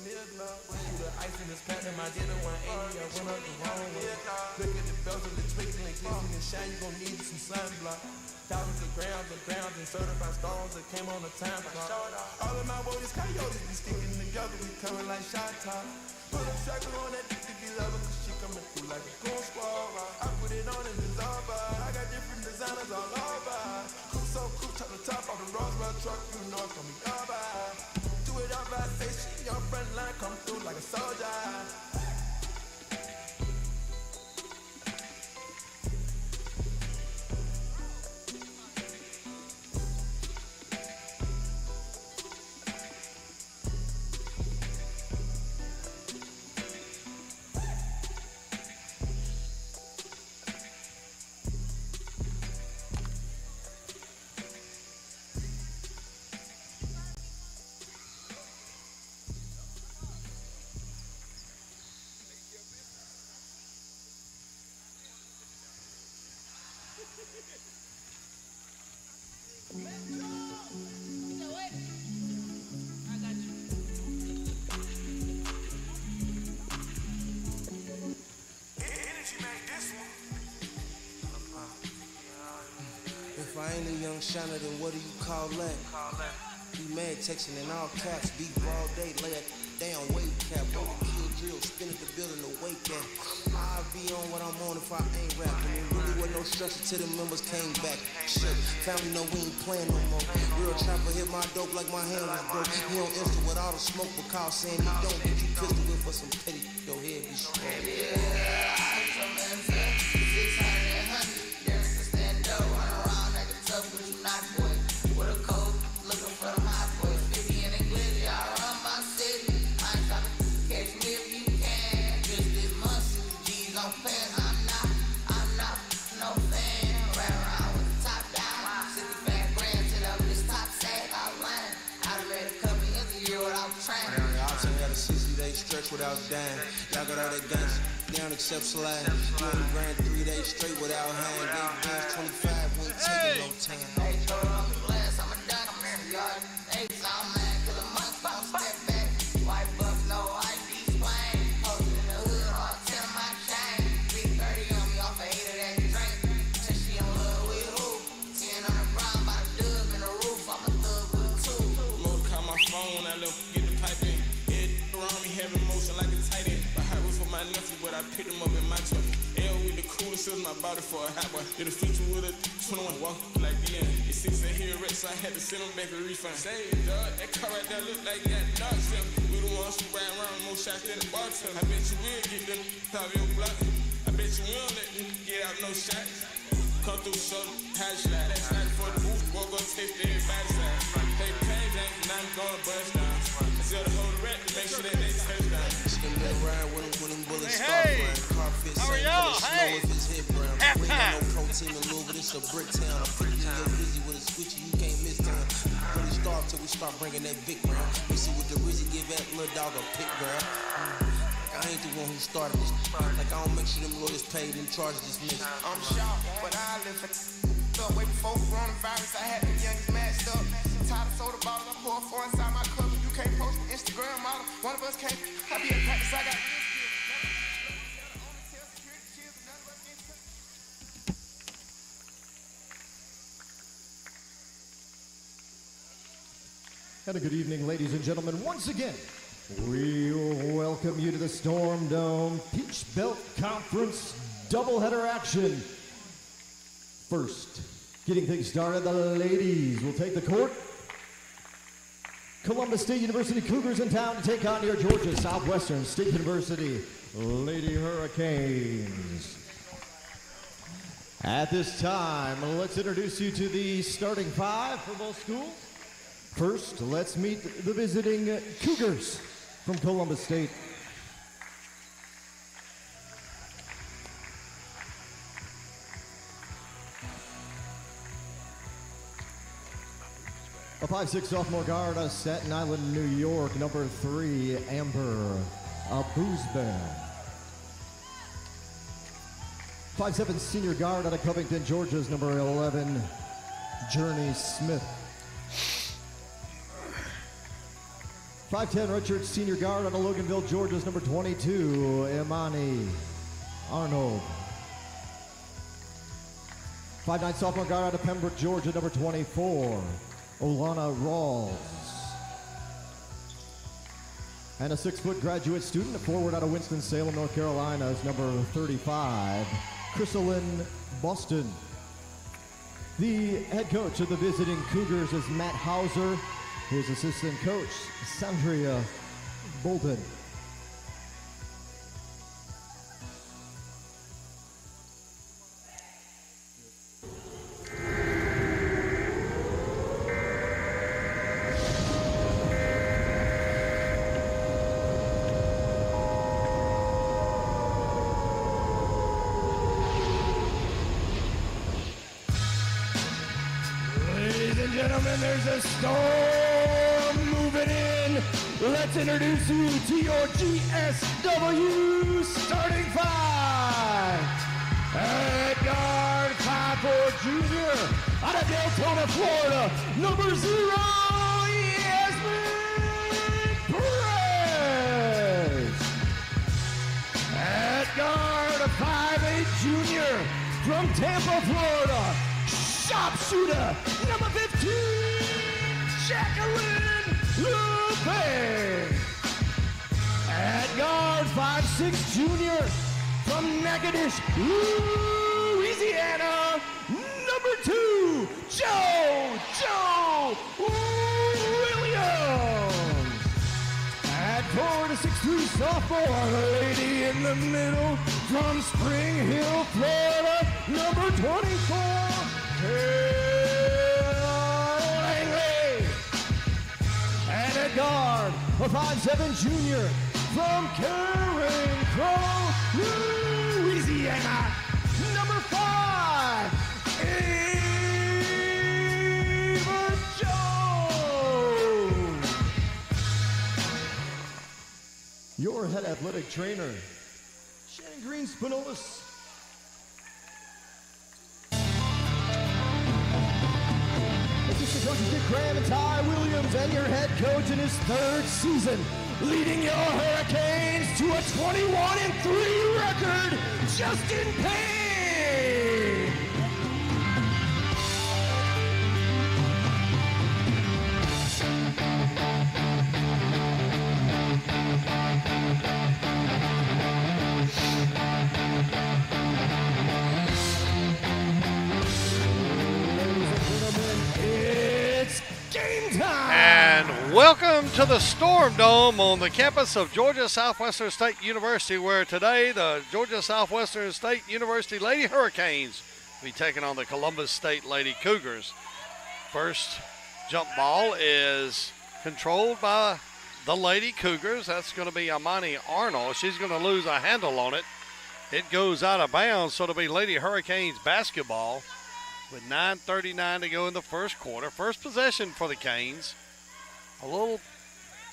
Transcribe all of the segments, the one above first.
the ice in this platinum, I did it 180, I went up the wrong way. Look at the bells and the twinkling, glistening and shine, you gon' need some sunblock. Thousands of grams and certified stones that came on the time clock. All of my boys coyotes be sticking together, we coming like shot top. Put a tracker on that dick to be level, cause she coming through like a goon squad. I put it on and dissolve. I got different designers all over. Cool so cool, top the top off the Roswell truck, you know it's gonna be over. Do it all by face, she on front line, come through like a soldier. If I ain't a young shiner, then what do you call that? Be mad texting in all caps, beat all day, lay a down weight cap, overkill drill, spin at the building to wake at. I'll be on what I'm on if I ain't rapping. There really wasn't no structure till the members came back. Shit, family know we ain't playing no more. Real trapper hit my dope like my hand was broke. He on Insta with all the smoke, but call saying he don't get you pistol whip for some petty. Your head be strong. Stretch without dying. Y'all got all that guns down except slide. You ain't ran 3 days straight without hang. Gave bands 25, we ain't taking no time. Hey, throw it on the glass, I'm a dunk, I'm in the garden. Hey, I'm mad, cause a month don't step back. White bucks, no ID spline. Posted in the hood, all 10 of my chain. Big 30 on me off of 8 of that drink. Said she in love with who? 10 on the ground, by the dub in the roof. I'm a thug with 2. Lord, call my phone, I left get the pipe in. Around me having motion like a tight end. My heart was for my nephew, but I picked him up in my truck. L with the coolest was my body for a hot boy. Did a feature with a 21 walk like the end. It's 6 in here wreck, so I had to send him back a refund. Say, dog, that car right there look like that dog shit. We the ones who ride around more shots than the bartender. I bet you will get them top of your block. I bet you will let them get out no shots. Come through, show them how to slide. That's not for the booth, won't go taste everybody's side. Hey, pain ain't, now I'm gonna bust down. Tell the whole rap to make sure that they touchdown. Skin that ride with them bullets start flying. Car fit same color snow if his head brown. We ain't got no protein in Louis, but it's a brick town. I'm pretty real busy with a switchy, you can't miss town. Really start till we start bringing that big round. We see what the Rizzy give that little dog a pick ground. I ain't the one who started this. Like I don't make sure them lawyers paid and charges dismissed. I'm shocked, but I live for way before coronavirus. I had them youngest matched up. Tired of soda bottles, I pour 4 inside my cup. You can't post an Instagram model. One of us can't. I be in practice, I got. And a good evening, ladies and gentlemen. Once again, we welcome you to the Storm Dome Peach Belt Conference doubleheader action. First, getting things started, the ladies will take the court. Columbus State University Cougars in town to take on your Georgia Southwestern State University Lady Hurricanes. At this time, let's introduce you to the starting 5 for both schools. First, let's meet the visiting Cougars from Columbus State. A 5'6" sophomore guard, Staten Island, New York, number 3, Amber Abouzben. 5'7" senior guard out of Covington, Georgia's number 11, Journey Smith. 5'10", redshirt senior guard out of Loganville, Georgia's number 22, Imani Arnold. 5'9", sophomore guard out of Pembroke, Georgia, number 24, Olana Rawls. And a 6-foot graduate student, a forward out of Winston-Salem, North Carolina, is number 35, Chrysalyn Boston. The head coach of the visiting Cougars is Matt Hauser. His assistant coach, Sandria Bolton. Gentlemen, there's a storm moving in. Let's introduce you to your GSW starting five. At guard, 5'4" junior out of Deltona, Florida, number 0, Yasmin Perez. At guard, a 5'8" junior from Tampa, Florida, sharpshooter, number 15, Jacqueline Lopez. At guard, 5'6" junior from Natchitoches, Louisiana, number 2, Joe Williams. At forward, a 6'3" sophomore, lady in the middle from Spring Hill, Florida, number 24, Langley. And at guard, a 5'7" junior from Caring Crow, Louisiana, number 5, Ava Jones. Your head athletic trainer, Shannon Green-Spinolis. Coaches Dick Graham and Ty Williams, and your head coach in his 3rd season, leading your Hurricanes to a 21-3 record, Justin Payne. And welcome to the Storm Dome on the campus of Georgia Southwestern State University, where today the Georgia Southwestern State University Lady Hurricanes will be taking on the Columbus State Lady Cougars. First jump ball is controlled by the Lady Cougars. That's going to be Imani Arnold. She's going to lose a handle on it. It goes out of bounds, so it'll be Lady Hurricanes basketball with 9:39 to go in the first quarter. First possession for the Canes. A little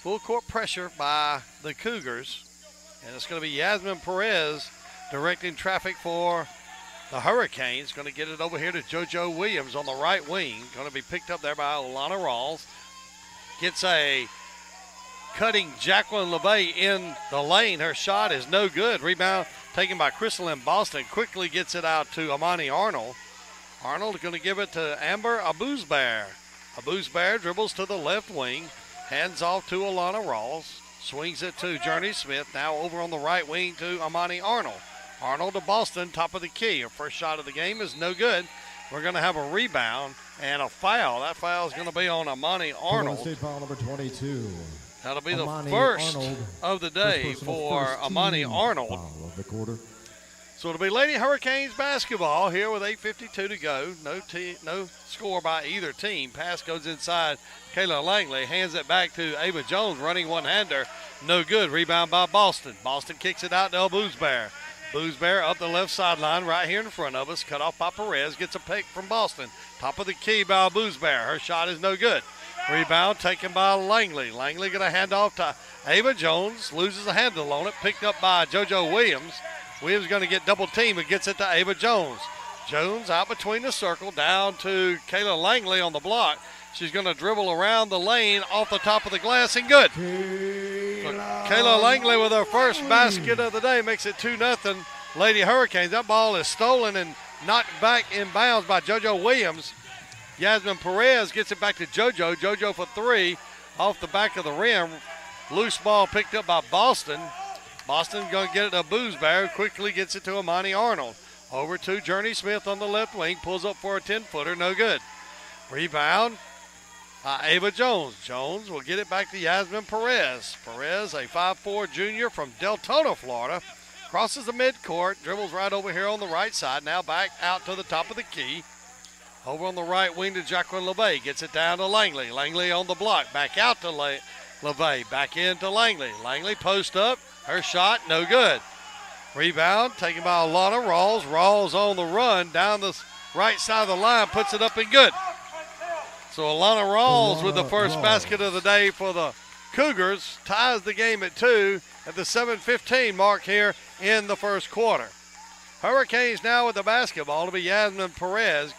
full court pressure by the Cougars. And it's going to be Yasmin Perez directing traffic for the Hurricanes. Going to get it over here to JoJo Williams on the right wing. Going to be picked up there by Olana Rawls. Gets a cutting Jacqueline LeVay in the lane. Her shot is no good. Rebound taken by Chrysalyn Boston. Quickly gets it out to Imani Arnold. Arnold going to give it to Amber Abuzbear. Abuzbear dribbles to the left wing. Hands off to Olana Rawls. Swings it to Journey Smith. Now over on the right wing to Imani Arnold. Arnold to Boston, top of the key. Her first shot of the game is no good. We're going to have a rebound and a foul. That foul is going to be on Imani Arnold. State foul number 22. That'll be Imani the first Arnold, of the day for Imani Arnold. Foul of the quarter. So it'll be Lady Hurricanes basketball here with 8:52 to go. No score by either team. Pass goes inside. Kayla Langley hands it back to Ava Jones, running one-hander. No good. Rebound by Boston. Boston kicks it out to Boozbear. Boozbear up the left sideline right here in front of us. Cut off by Perez. Gets a pick from Boston. Top of the key by Boozbear. Her shot is no good. Rebound taken by Langley. Langley going to hand off to Ava Jones. Loses a handle on it. Picked up by JoJo Williams. Williams going to get double teamed and gets it to Ava Jones. Jones out between the circle, down to Kayla Langley on the block. She's going to dribble around the lane off the top of the glass and good. Kayla Langley with her first basket of the day makes it 2-0 Lady Hurricanes. That ball is stolen and knocked back in bounds by JoJo Williams. Yasmin Perez gets it back to JoJo. JoJo for three off the back of the rim. Loose ball picked up by Boston. Boston going to get it to Boosberry. Quickly gets it to Amani Arnold. Over to Journey Smith on the left wing. Pulls up for a 10-footer. No good. Rebound. Ava Jones. Jones will get it back to Yasmin Perez. Perez, a 5'4 junior from Deltona, Florida. Crosses the midcourt. Dribbles right over here on the right side. Now back out to the top of the key. Over on the right wing to Jacqueline LeVay. Gets it down to Langley. Langley on the block. Back out to LeVay. Back into Langley. Langley post up. Her shot, no good. Rebound taken by Alana Rawls. Rawls on the run down the right side of the line. Puts it up and good. So Alana Rawls with the first basket of the day for the Cougars. Ties the game at 2 at the 7:15 mark here in the first quarter. Hurricanes now with the basketball to be Yasmin Perez,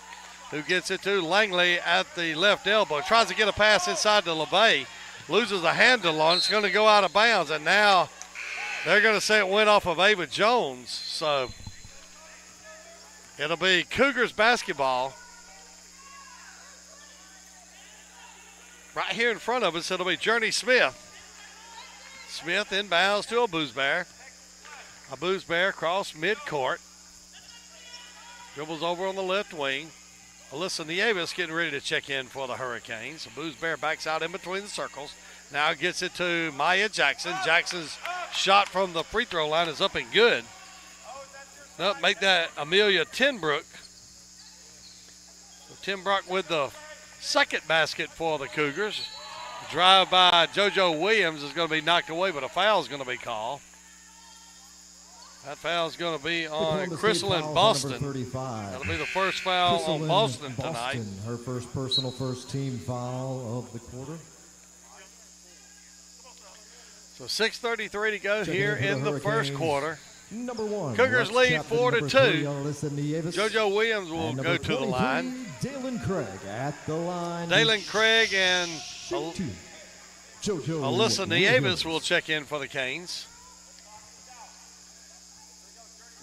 who gets it to Langley at the left elbow. Tries to get a pass inside to LeVay. Loses a handle on it. It's going to go out of bounds. And now they're going to say it went off of Ava Jones. So it'll be Cougars basketball. Right here in front of us, it'll be Journey Smith. Smith inbounds to Boosberry. Boosberry across midcourt. Dribbles over on the left wing. Alyssa Nieves getting ready to check in for the Hurricanes. Boosberry backs out in between the circles. Now gets it to Maya Jackson. Jackson's shot from the free throw line is up and good. Nope, make that Amelia Tenbrook. So Tenbrook with the second basket for the Cougars. Drive by JoJo Williams is going to be knocked away, but a foul is going to be called. That foul is going to be on Chrysalyn Boston. That'll be the first foul on Boston tonight. Her first personal first team foul of the quarter. So 6:33 to go here in the first quarter. Number one, Cougars lead 4-2. JoJo JoJo Williams will go to the line. Dalen Craig at the line. Dalen Craig and JoJo Alyssa Nieves will check in for the Canes.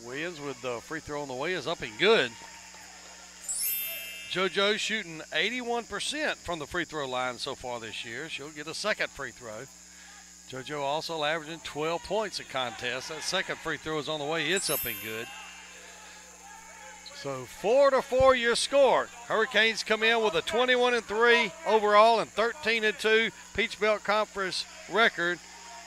Williams with the free throw on the way is up and good. JoJo shooting 81% from the free throw line so far this year. She'll get a second free throw. JoJo also averaging 12 points a contest. That second free throw is on the way. It's up and good. So 4-4 your score. Hurricanes come in with a 21-3 overall and 13-2 Peach Belt Conference record.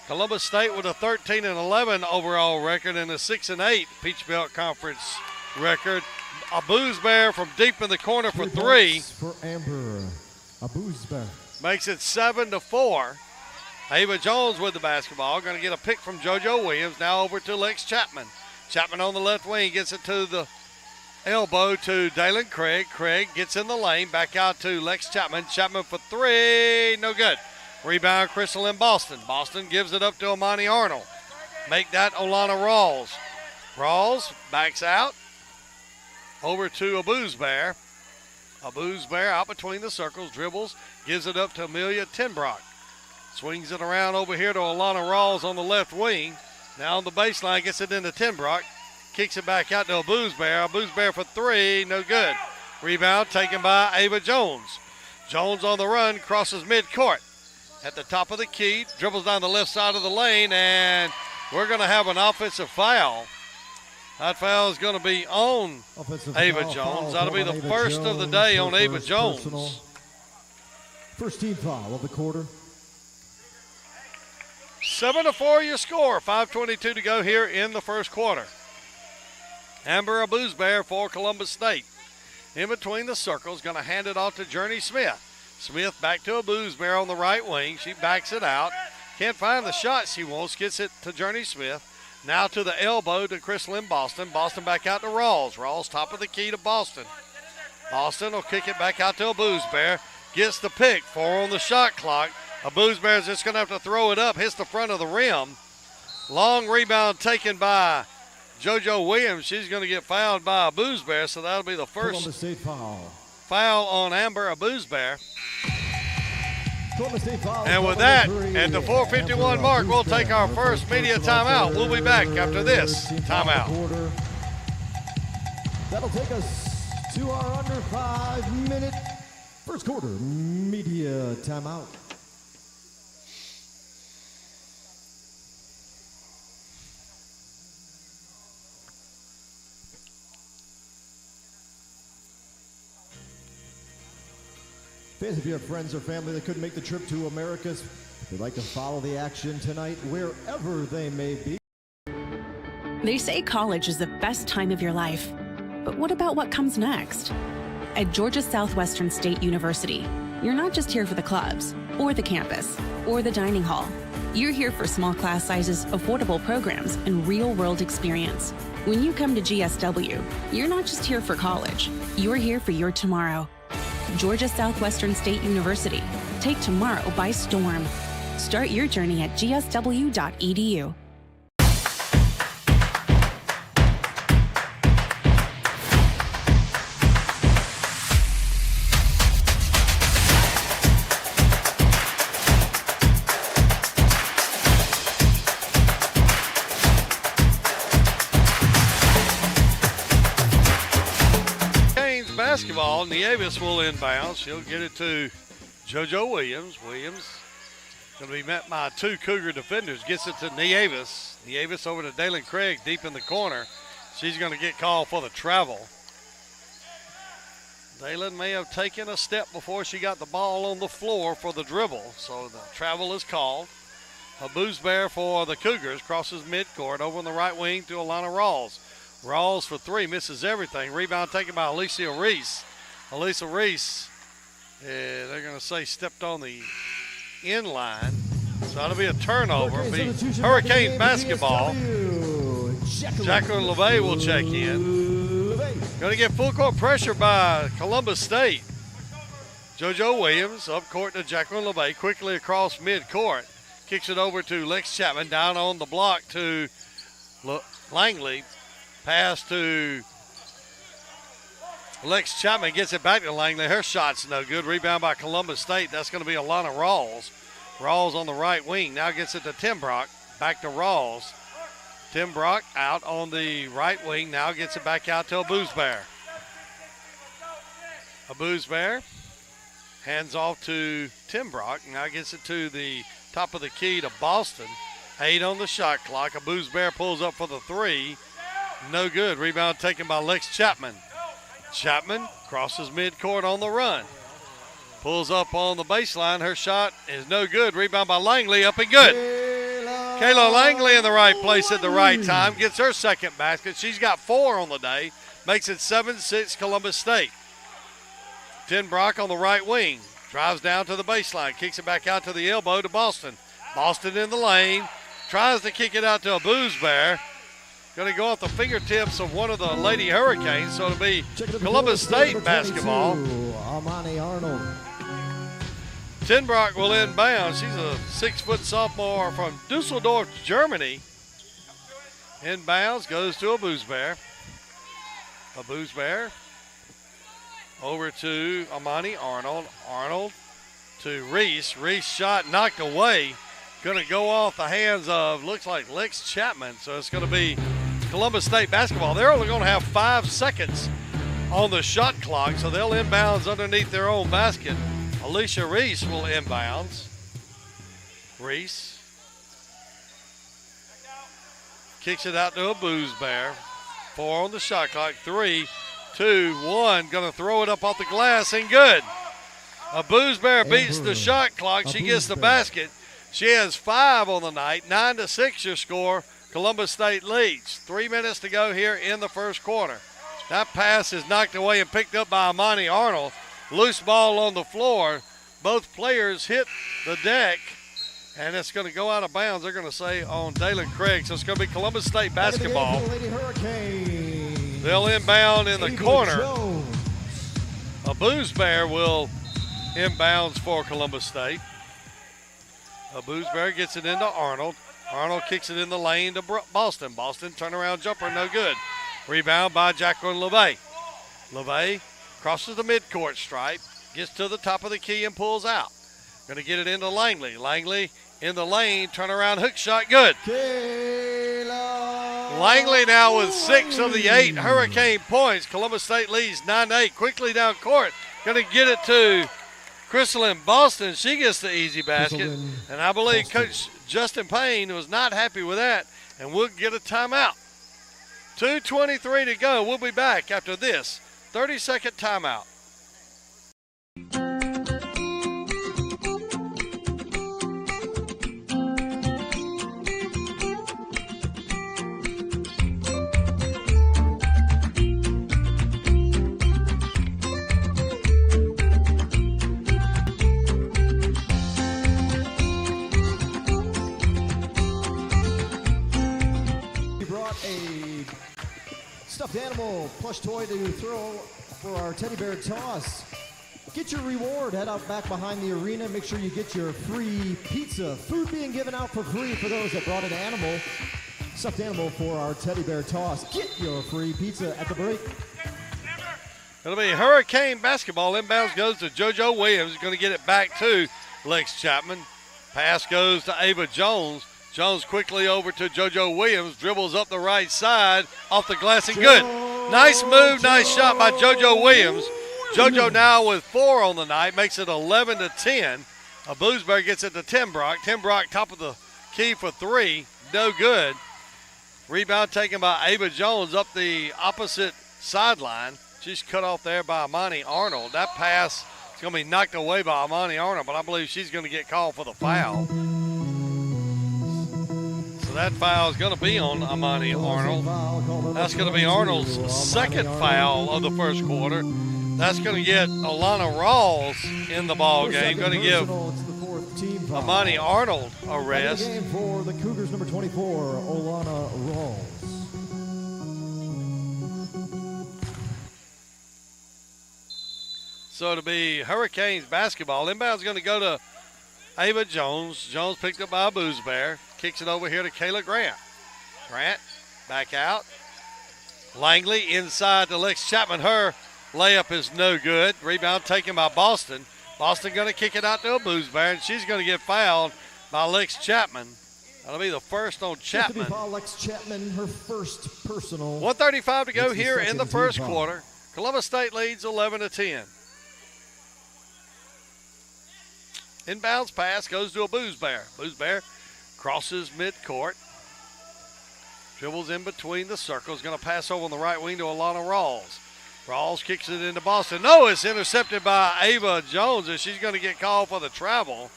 Columbus State with a 13-11 overall record and a 6-8 Peach Belt Conference record. Boosberry from deep in the corner for three. For Amber Boosberry. Makes it 7-4. Ava Jones with the basketball. Going to get a pick from JoJo Williams. Now over to Lex Chapman. Chapman on the left wing gets it to the elbow to Dalen Craig. Craig gets in the lane. Back out to Lex Chapman. Chapman for three. No good. Rebound Chrysalyn Boston. Boston gives it up to Amani Arnold. Make that Olana Rawls. Rawls backs out. Over to Boosberry. Boosberry out between the circles. Dribbles. Gives it up to Amelia Tenbrock. Swings it around over here to Alana Rawls on the left wing. Now on the baseline, gets it into Tenbrock. Kicks it back out to Boosberry. Boosberry for three, no good. Rebound taken by Ava Jones. Jones on the run, crosses midcourt. At the top of the key, dribbles down the left side of the lane, and we're going to have an offensive foul. That foul is going to be on Ava Jones. That'll be the first of the day on Ava Jones. First team foul of the quarter. 7-4 your score. 5:22 to go here in the first quarter. Amber Boosberry for Columbus State. In between the circles, going to hand it off to Journey Smith. Smith back to Boosberry on the right wing. She backs it out. Can't find the shot she wants. Gets it to Journey Smith. Now to the elbow to Chrysalyn Boston. Boston back out to Rawls. Rawls top of the key to Boston. Boston will kick it back out to Boosberry. Gets the pick. 4 on the shot clock. Boosberry's just going to have to throw it up. Hits the front of the rim. Long rebound taken by JoJo Williams. She's going to get fouled by Boosberry, so that'll be the first foul on Amber Boosberry. And with that, at the 4:51 mark, we'll take our first media timeout. We'll be back after this timeout. That'll take us to our under 5-minute first quarter media timeout. Fans, if you have friends or family that couldn't make the trip to Americus, they'd like to follow the action tonight wherever they may be. They say college is the best time of your life. But what about what comes next? At Georgia Southwestern State University, you're not just here for the clubs, or the campus, or the dining hall. You're here for small class sizes, affordable programs, and real-world experience. When you come to GSW, you're not just here for college. You're here for your tomorrow. Georgia Southwestern State University. Take tomorrow by storm. Start your journey at gsw.edu. Basketball, Nieves will inbound. She'll get it to JoJo Williams. Williams going to be met by two Cougar defenders. Gets it to Nieves. Nieves over to Dalen Craig deep in the corner. She's going to get called for the travel. Dalen may have taken a step before she got the ball on the floor for the dribble. So the travel is called. A booze bear for the Cougars. Crosses midcourt over on the right wing to Alana Rawls. Rawls for three, misses everything. Rebound taken by Alicia Reese. Alicia Reese, they're going to say stepped on the end line. So that'll be a turnover. Be Hurricanes basketball. Jacqueline LeVay will check in. Going to get full court pressure by Columbus State. JoJo Williams up court to Jacqueline LeVay. Quickly across midcourt. Kicks it over to Lex Chapman. Down on the block to Langley. Pass to Lex Chapman, gets it back to Langley. Her shot's no good. Rebound by Columbus State. That's going to be Alana Rawls. Rawls on the right wing. Now gets it to Tim Brock. Back to Rawls. Tim Brock out on the right wing. Now gets it back out to a Booze Bear. A Booze Bear hands off to Tim Brock. Now gets it to the top of the key to Boston. 8 on the shot clock. A Booze Bear pulls up for the three. No good. Rebound taken by Lex Chapman. Chapman crosses midcourt on the run. Pulls up on the baseline. Her shot is no good. Rebound by Langley. Up and good. Kayla Langley in the right place at the right time. Gets her second basket. She's got 4 on the day. Makes it 7-6 Columbus State. Tim Brock on the right wing. Drives down to the baseline. Kicks it back out to the elbow to Boston. Boston in the lane. Tries to kick it out to a Booze Bear. Going to go off the fingertips of one of the Lady Hurricanes, so it'll be Columbus State basketball. Amani Arnold. Tinbrock will inbound. She's a 6-foot sophomore from Dusseldorf, Germany. Inbounds, goes to a Booze Bear. A Booze Bear over to Amani Arnold. Arnold to Reese. Reese shot knocked away. Going to go off the hands of, looks like Lex Chapman. So it's going to be Columbus State basketball. They're only going to have 5 seconds on the shot clock, so they'll inbounds underneath their own basket. Alicia Reese will inbounds. Reese kicks it out to a Booze Bear. 4 on the shot clock. 3, 2, 1. Going to throw it up off the glass and good. A Booze Bear beats the shot clock. She gets the basket. She has 5 on the night. 9-6 your score. Columbus State leads. 3 minutes to go here in the first quarter. That pass is knocked away and picked up by Amani Arnold. Loose ball on the floor. Both players hit the deck, and it's going to go out of bounds. They're going to say on Dalen Craig. So it's going to be Columbus State basketball. They'll inbound in the corner. A Booze Bear will inbounds for Columbus State. A Booze Bear gets it into Arnold. Arnold kicks it in the lane to Boston. Boston turnaround jumper, no good. Rebound by Jacqueline LeVay. LeVay crosses the midcourt stripe, gets to the top of the key and pulls out. Going to get it into Langley. Langley in the lane, turnaround hook shot, good. Kayla Langley now with 6 of the 8 Hurricane points. Columbus State leads 9-8. Quickly down court. Going to get it to Crystalline Boston. She gets the easy basket. And I believe Coach Justin Payne was not happy with that. And we'll get a timeout. 2:23 to go. We'll be back after this 30-second timeout. Stuffed animal plush toy to throw for our teddy bear toss. Get your reward. Head out back behind the arena. Make sure you get your free pizza. Food being given out for free for those that brought an animal. Stuffed animal for our teddy bear toss. Get your free pizza at the break. It'll be Hurricane basketball. Inbounds goes to JoJo Williams. Going to get it back to Lex Chapman. Pass goes to Ava Jones. Jones quickly over to JoJo Williams. Dribbles up the right side. Off the glass and good. Nice move, nice shot by JoJo Williams. JoJo now with 4 on the night. Makes it 11-10. Boosberg gets it to Tim Brock. Tim Brock top of the key for 3. No good. Rebound taken by Ava Jones up the opposite sideline. She's cut off there by Amani Arnold. That pass is going to be knocked away by Amani Arnold, but I believe she's going to get called for the foul. That foul is going to be on Amani Arnold. That's going to be Arnold's second foul of the first quarter. That's going to get Alana Rawls in the ball game. Going to give Amani Arnold a rest. Game for the Cougars, number 24, Alana Rawls. So it'll be Hurricanes basketball. Inbound's going to go to Ava Jones. Jones picked up by Boosbear. Kicks it over here to Kayla Grant. Grant back out. Langley inside to Lex Chapman. Her layup is no good. Rebound taken by Boston. Boston going to kick it out to a Boosbear, and she's going to get fouled by Lex Chapman. That'll be the first on Chapman. Lex Chapman, her first personal. 1:35 to go here in the first quarter. Columbus State leads 11-10. Inbounds pass goes to a Boosbear. Boosbear crosses midcourt. Dribbles in between the circles. Going to pass over on the right wing to Alana Rawls. Rawls kicks it into Boston. No, it's intercepted by Ava Jones, and she's going to get called for the travel.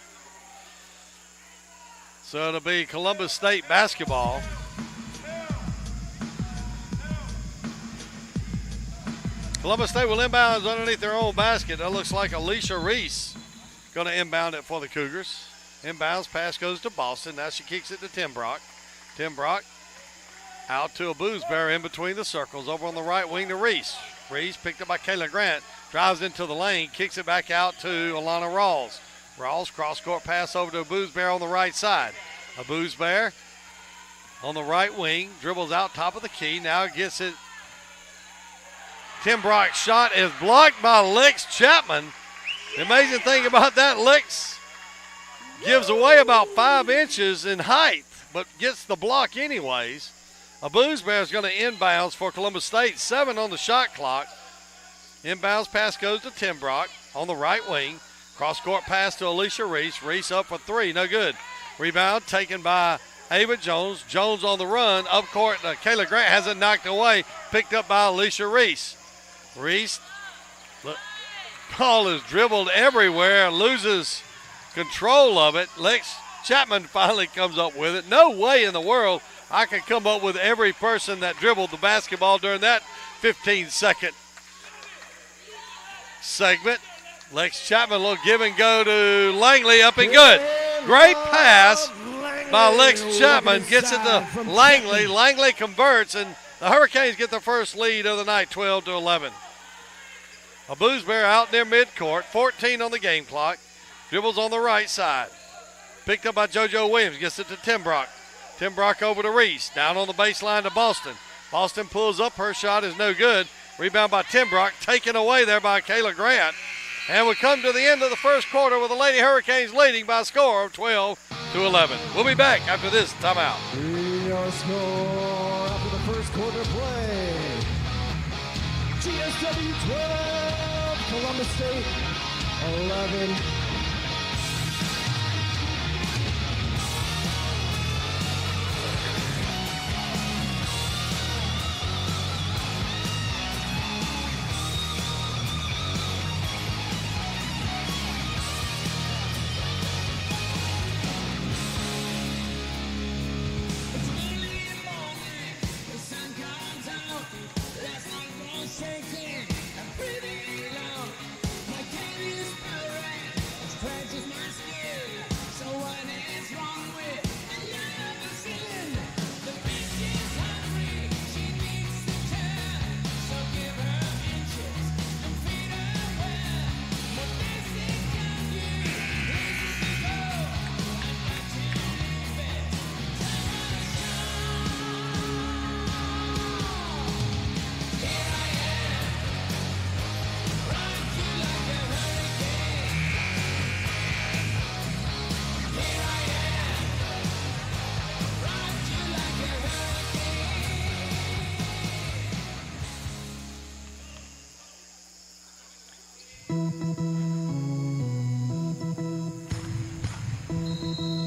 So it'll be Columbus State basketball. Columbus State will inbound underneath their own basket. That looks like Alicia Reese going to inbound it for the Cougars. Inbounds pass goes to Boston. Now she kicks it to Tim Brock. Tim Brock out to a Boosbear in between the circles. Over on the right wing to Reese. Reese picked up by Kayla Grant. Drives into the lane. Kicks it back out to Alana Rawls. Rawls cross-court pass over to a Boosbear on the right side. A Boosbear on the right wing. Dribbles out top of the key. Now gets it. Tim Brock's shot is blocked by Lex Chapman. The amazing thing about that, Lex gives away about 5 inches in height, but gets the block anyways. A Boosbear is going to inbounds for Columbus State. 7 on the shot clock. Inbounds pass goes to Tim Brock on the right wing. Cross-court pass to Alicia Reese. Reese up for 3, no good. Rebound taken by Ava Jones. Jones on the run. Up court, Kayla Grant has it knocked away. Picked up by Alicia Reese. Reese, ball is dribbled everywhere. Loses control of it. Lex Chapman finally comes up with it. No way in the world I could come up with every person that dribbled the basketball during that 15-second segment. Lex Chapman, a little give and go to Langley, up and good. Great pass by Lex Chapman, gets it to Langley. Langley converts, and the Hurricanes get the first lead of the night, 12-11. A Boosbear out near midcourt, 14 on the game clock. Dribbles on the right side. Picked up by JoJo Williams, gets it to Tim Brock. Tim Brock over to Reese, down on the baseline to Boston. Boston pulls up, her shot is no good. Rebound by Tim Brock, taken away there by Kayla Grant. And we come to the end of the first quarter with the Lady Hurricanes leading by a score of 12-11. We'll be back after this timeout. Your score after the first quarter play. GSW 12, Columbus State 11.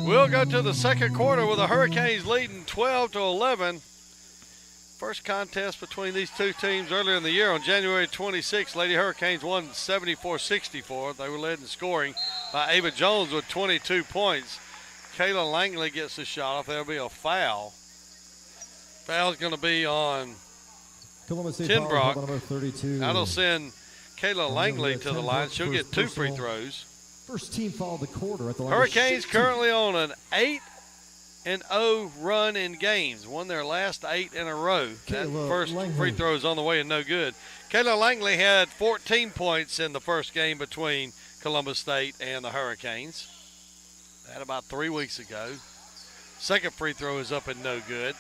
We'll go to the second quarter with the Hurricanes leading 12-11. First contest between these two teams earlier in the year on January 26th. Lady Hurricanes won 74-64. They were led in scoring by Ava Jones with 22 points. Kayla Langley gets the shot off. There'll be a foul. Foul's going to be on Tinbrock. Number 32. That'll send Kayla Langley to the line. She'll get 2 free throws. First team foul of the quarter at the line. Hurricanes currently on an 8-0 run in games. Won their last 8 in a row. That first free throw is on the way and no good. Kayla Langley had 14 points in the first game between Columbus State and the Hurricanes. That about 3 weeks ago. Second free throw is up and no good.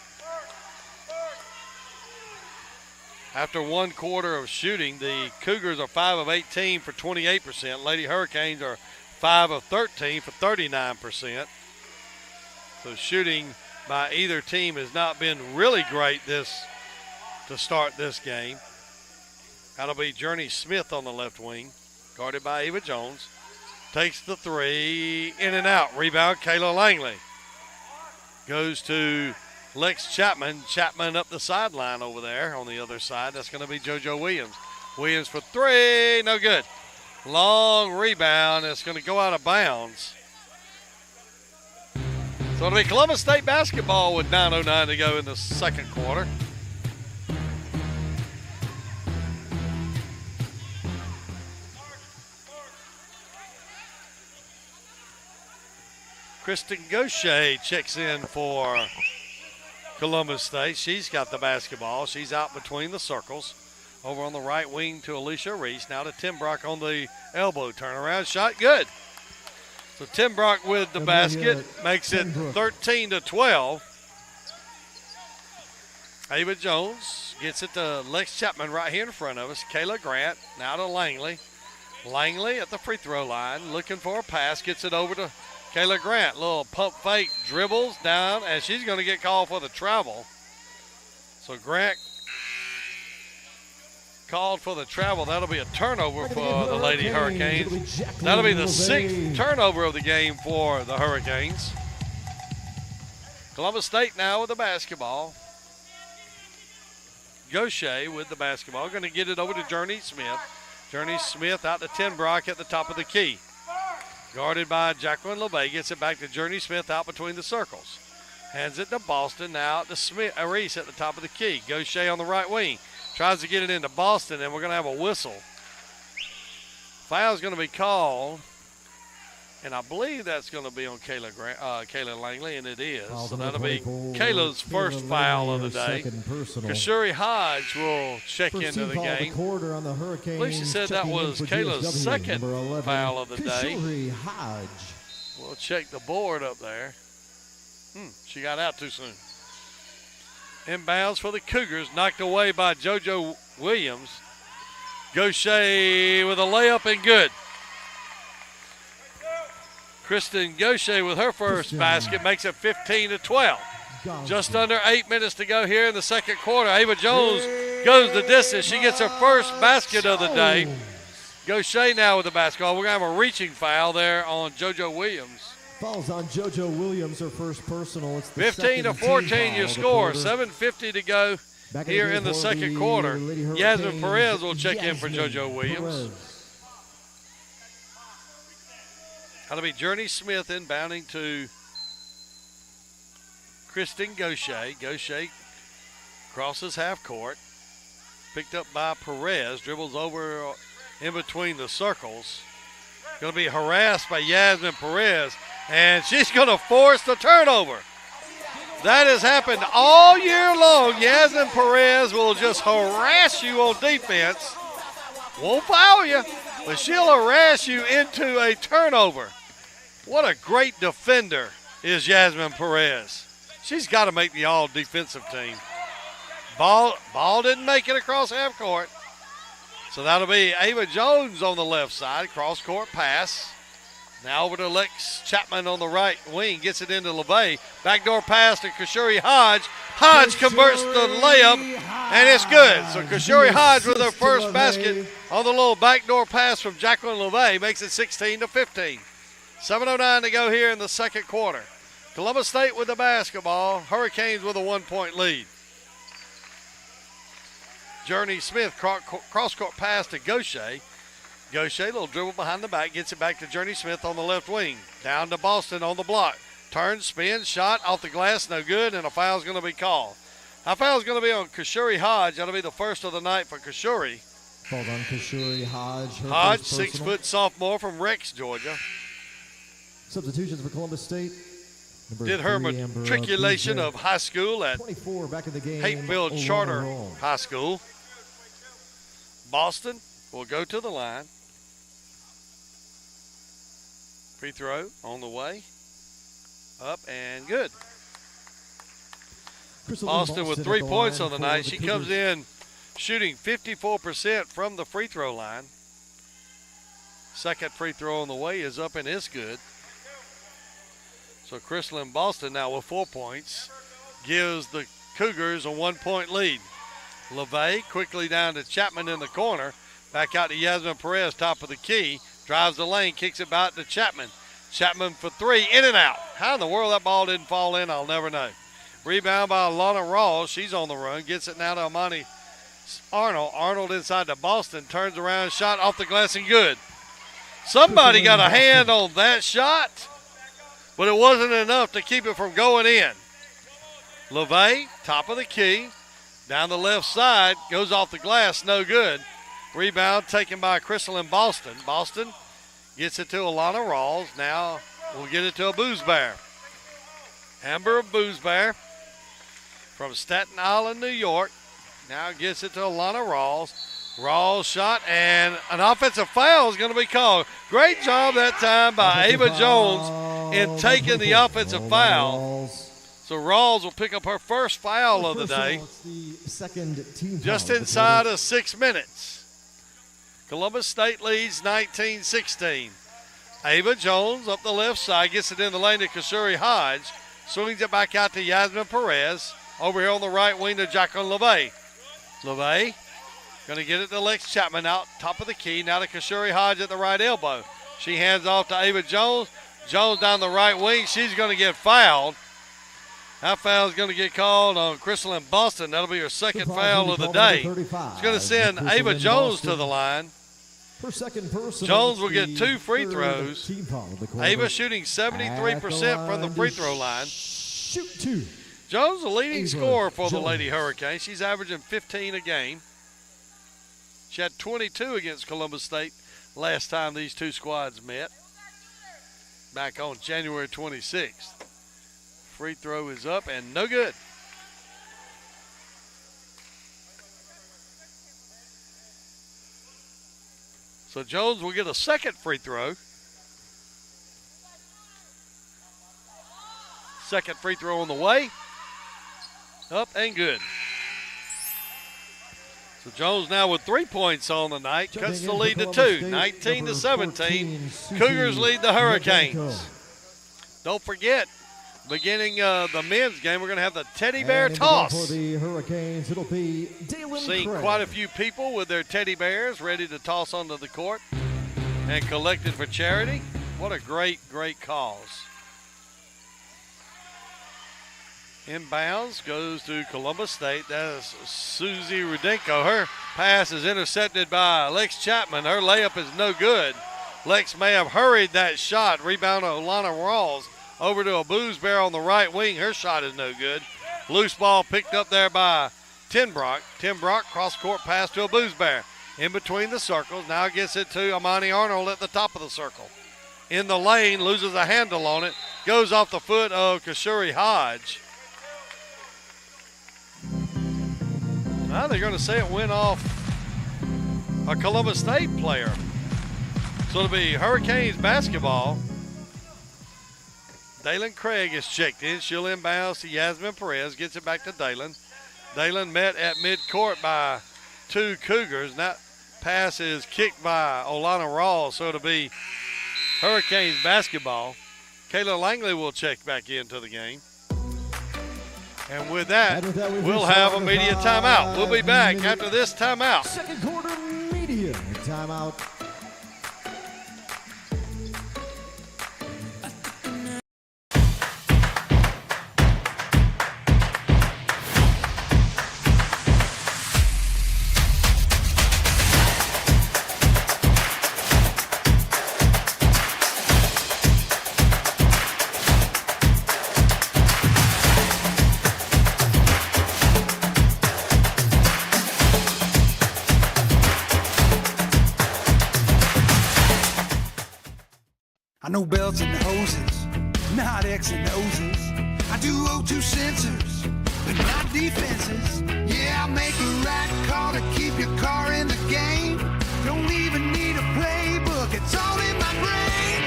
After 1 quarter of shooting, the Cougars are 5 of 18 for 28%. Lady Hurricanes are 5 of 13 for 39%. So shooting by either team has not been really great to start this game. That'll be Journey Smith on the left wing, guarded by Ava Jones. Takes the 3, in and out. Rebound, Kayla Langley. Goes to Lex Chapman. Chapman up the sideline over there on the other side. That's going to be JoJo Williams. Williams for 3, no good. Long rebound. It's going to go out of bounds. So it'll be Columbus State basketball with 9:09 to go in the second quarter. Kristen Gaucher checks in for Columbus State. She's got the basketball. She's out between the circles. Over on the right wing to Alicia Reese. Now to Tim Brock on the elbow. Turnaround shot, good. So Tim Brock with the basket makes it 13-12. Ava Jones gets it to Lex Chapman right here in front of us. Kayla Grant now to Langley. Langley at the free throw line looking for a pass. Gets it over to Kayla Grant. Little pump fake, dribbles down, and she's going to get called for the travel. So Grant called for the travel. That'll be a turnover for the Lady Hurricanes. That'll be the 6th turnover of the game for the Hurricanes. Columbus State now with the basketball. Gaucher with the basketball. Going to get it over to Journey Smith. Journey Smith out to Tinbrock at the top of the key. Guarded by Jacqueline LeBay. Gets it back to Journey Smith out between the circles. Hands it to Boston. Now to Smith, Reese at the top of the key. Gaucher on the right wing. Tries to get it into Boston, and we're going to have a whistle. Foul's going to be called, and I believe that's going to be on Kayla Langley, and it is. So that'll be Kayla's first foul of the day. Kashuri Hodge will check into the game. I believe she said that was Kayla's second foul of the day. We'll check the board up there. She got out too soon. Inbounds for the Cougars, knocked away by JoJo Williams. Gaucher with a layup and good. Kristen Gaucher with her first basket makes it 15-12. Just under 8 minutes to go here in the second quarter. Ava Jones goes the distance. She gets her first basket of the day. Gaucher now with the basketball. We're going to have a reaching foul there on JoJo Williams. Fouls on JoJo Williams, her first personal. It's the 15-14 your score. 7:50 to go here in the second quarter. Yasmin Perez will check in for JoJo Williams. That'll be Journey Smith inbounding to Kristen Gaucher. Gaucher crosses half court. Picked up by Perez. Dribbles over in between the circles. Going to be harassed by Yasmin Perez. And she's going to force the turnover. That has happened all year long. Yasmin Perez will just harass you on defense. Won't foul you, but she'll harass you into a turnover. What a great defender is Yasmin Perez. She's got to make the all-defensive team. Ball didn't make it across half court. So that'll be Ava Jones on the left side. Cross-court pass. Now over to Lex Chapman on the right wing. Gets it into LeVay. Backdoor pass to Kashuri Hodge. Hodge converts the layup, and it's good. So Kashuri Hodge with her first basket on the little backdoor pass from Jacqueline LeVay makes it 16-15. 7:09 to go here in the second quarter. Columbus State with the basketball. Hurricanes with a 1-point lead. Journey Smith, cross-court pass to Gaucher. Gaucher, little dribble behind the back, gets it back to Journey Smith on the left wing. Down to Boston on the block. Turn, spin, shot, off the glass, no good, and a foul's going to be called. A foul's going to be on Kashuri Hodge. That'll be the first of the night for Kashuri. Called on Kashuri Hodge. Hodge, 6-foot sophomore from Rex, Georgia. Substitutions for Columbus State. Did her matriculation of high school at 24 back in the game. Hateville Charter High School. Boston will go to the line. Free throw on the way. Up and good. Boston with 3 points on the night. She comes in shooting 54% from the free throw line. Second free throw on the way is up and is good. So Crystalline Boston now with 4 points gives the Cougars a 1-point lead. LeVay quickly down to Chapman in the corner. Back out to Yasmin Perez, top of the key. Drives the lane, kicks it back to Chapman. Chapman for three, in and out. How in the world that ball didn't fall in, I'll never know. Rebound by Alana Rawls. She's on the run. Gets it now to Amani Arnold. Arnold inside to Boston. Turns around, shot off the glass and good. Somebody got a hand on that shot, but it wasn't enough to keep it from going in. LeVay, top of the key. Down the left side, goes off the glass, no good. Rebound taken by Crystalline Boston. Boston gets it to Alana Rawls. Now we'll get it to a Boozbear. Amber Boozbear from Staten Island, New York. Now gets it to Alana Rawls. Rawls shot, and an offensive foul is going to be called. Great job that time by Ava Jones in taking the offensive foul. So Rawls will pick up her first foul of the day. Just inside of 6 minutes. Columbus State leads 19-16. Ava Jones up the left side, gets it in the lane to Kashuri Hodge. Swings it back out to Yasmin Perez. Over here on the right wing to Jacqueline LeVay. LeVay going to get it to Lex Chapman out top of the key. Now to Kashuri Hodge at the right elbow. She hands off to Ava Jones. Jones down the right wing. She's going to get fouled. That foul is going to get called on Crystalline Boston. That'll be her second foul of the day. It's going to send Ava Jones to the line. Jones will get 2 free throws. Ava shooting 73% from the free throw line. Jones, the leading scorer for the Lady Hurricanes. She's averaging 15 a game. She had 22 against Columbus State last time these two squads met, back on January 26th. Free throw is up and no good. So Jones will get a second free throw. Second free throw on the way. Up and good. So Jones now with 3 points on the night. Cuts the lead to 2, 19-17. Cougars lead the Hurricanes. Don't forget, beginning the men's game, we're going to have the teddy bear toss. For the Hurricanes, it'll be Dalen Seen Craig. quite a few people with their teddy bears ready to toss onto the court and collected for charity. What a great, great cause. Inbounds goes to Columbus State. That is Susie Rudenko. Her pass is intercepted by Lex Chapman. Her layup is no good. Lex may have hurried that shot. Rebound of Lana Rawls over to a Booze Bear on the right wing. Her shot is no good. Loose ball picked up there by Tinbrock. Tinbrock cross-court pass to a Booze Bear. In between the circles. Now gets it to Amani Arnold at the top of the circle. In the lane, loses a handle on it. Goes off the foot of Kashuri Hodge. Now they're going to say it went off a Columbus State player. So it'll be Hurricanes basketball. Dalen Craig is checked in. She'll inbounds to Yasmin Perez. Gets it back to Dalen. Dalen met at midcourt by two Cougars. And that pass is kicked by Olana Rawls. So it'll be Hurricanes basketball. Kayla Langley will check back into the game. And with that, we'll have a media timeout. We'll be back after this timeout. Second quarter media timeout. No belts and hoses, not X and O's. I do O2 sensors, but not defenses. Yeah, I make a right call to keep your car in the game. Don't even need a playbook, it's all in my brain.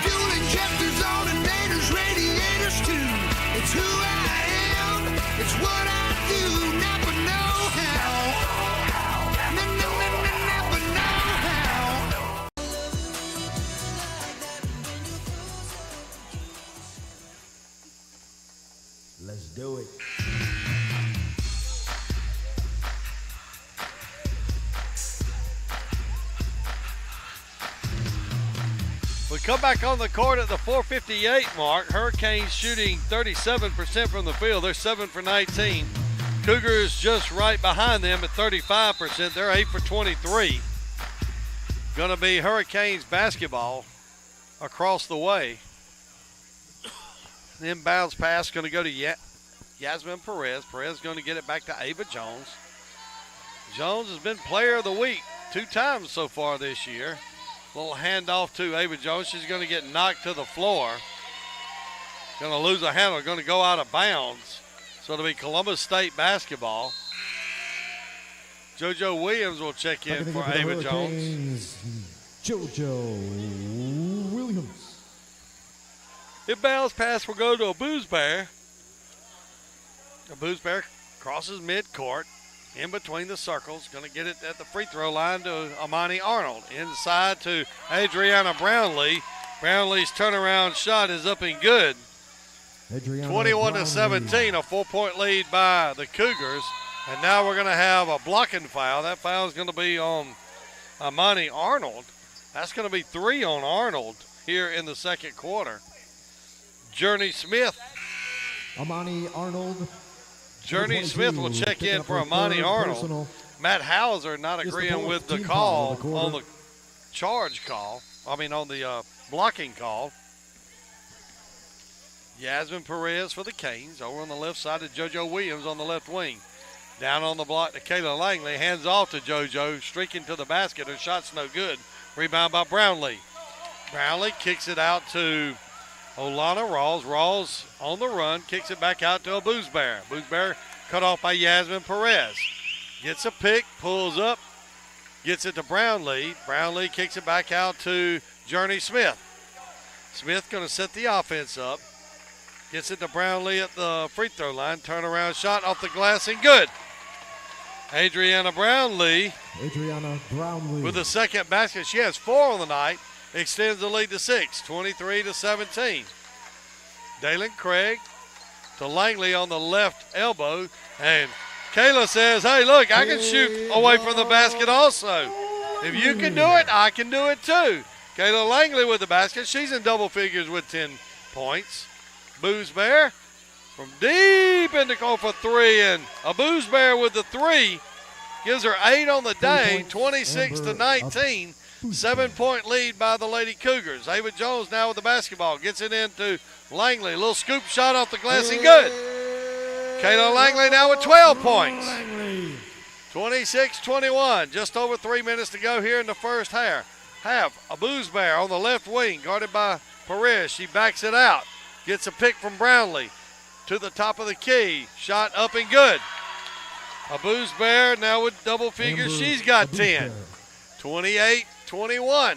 Fuel injectors, alternators, radiators too. It's who I am, it's what I do. Never know how. Never know how. Let's do it. We come back on the court at the 4:58 mark. Hurricanes shooting 37% from the field. They're 7 for 19. Cougars just right behind them at 35%. They're 8 for 23. Going to be Hurricanes basketball across the way. The inbounds pass going to go to Yasmin Perez. Perez going to get it back to Ava Jones. Jones has been player of the week 2 times so far this year. Little handoff to Ava Jones. She's going to get knocked to the floor. Going to lose a handle. Going to go out of bounds. So it'll be Columbus State basketball. JoJo Williams will check in for Ava Jones. JoJo Williams. Inbounds pass will go to a Booze Bear. A Booze Bear crosses midcourt. In between the circles, going to get it at the free throw line to Amani Arnold. Inside to Adriana Brownlee. Brownlee's turnaround shot is up and good. 21-17, a 4-point lead by the Cougars. And now we're going to have a blocking foul. That foul is going to be on Amani Arnold. That's going to be 3 on Arnold here in the second quarter. Journey Smith. Amani Arnold. Journey Smith will check in for Amani Arnold. Personal. Matt Hauser not agreeing with the call on the charge call. On the blocking call. Yasmin Perez for the Canes. Over on the left side to JoJo Williams on the left wing. Down on the block to Kayla Langley. Hands off to JoJo. Streaking to the basket. Her shot's no good. Rebound by Brownlee. Brownlee kicks it out to Olana Rawls. Rawls on the run, kicks it back out to a Booze Bear. Booze Bear cut off by Yasmin Perez. Gets a pick, pulls up, gets it to Brownlee. Brownlee kicks it back out to Journey Smith. Smith going to set the offense up. Gets it to Brownlee at the free throw line. Turnaround shot off the glass and good. Adriana Brownlee with the second basket. She has 4 on the night. Extends the lead to 6, 23-17. Dalen Craig to Langley on the left elbow. And Kayla says, hey, look, I can shoot away from the basket also. If you can do it, I can do it too. Kayla Langley with the basket. She's in double figures with 10 points. Booze Bear from deep in the corner for 3. And a Booze Bear with the 3 gives her 8 on the day, 26-19. 7-point lead by the Lady Cougars. Ava Jones now with the basketball. Gets it into Langley. Little scoop shot off the glass and good. Kayla Langley now with 12 points. 26-21. Just over 3 minutes to go here in the first half. A Booze Bear on the left wing, guarded by Perez. She backs it out. Gets a pick from Brownlee to the top of the key. Shot up and good. A Booze Bear now with double figures. She's got 10. 28-21.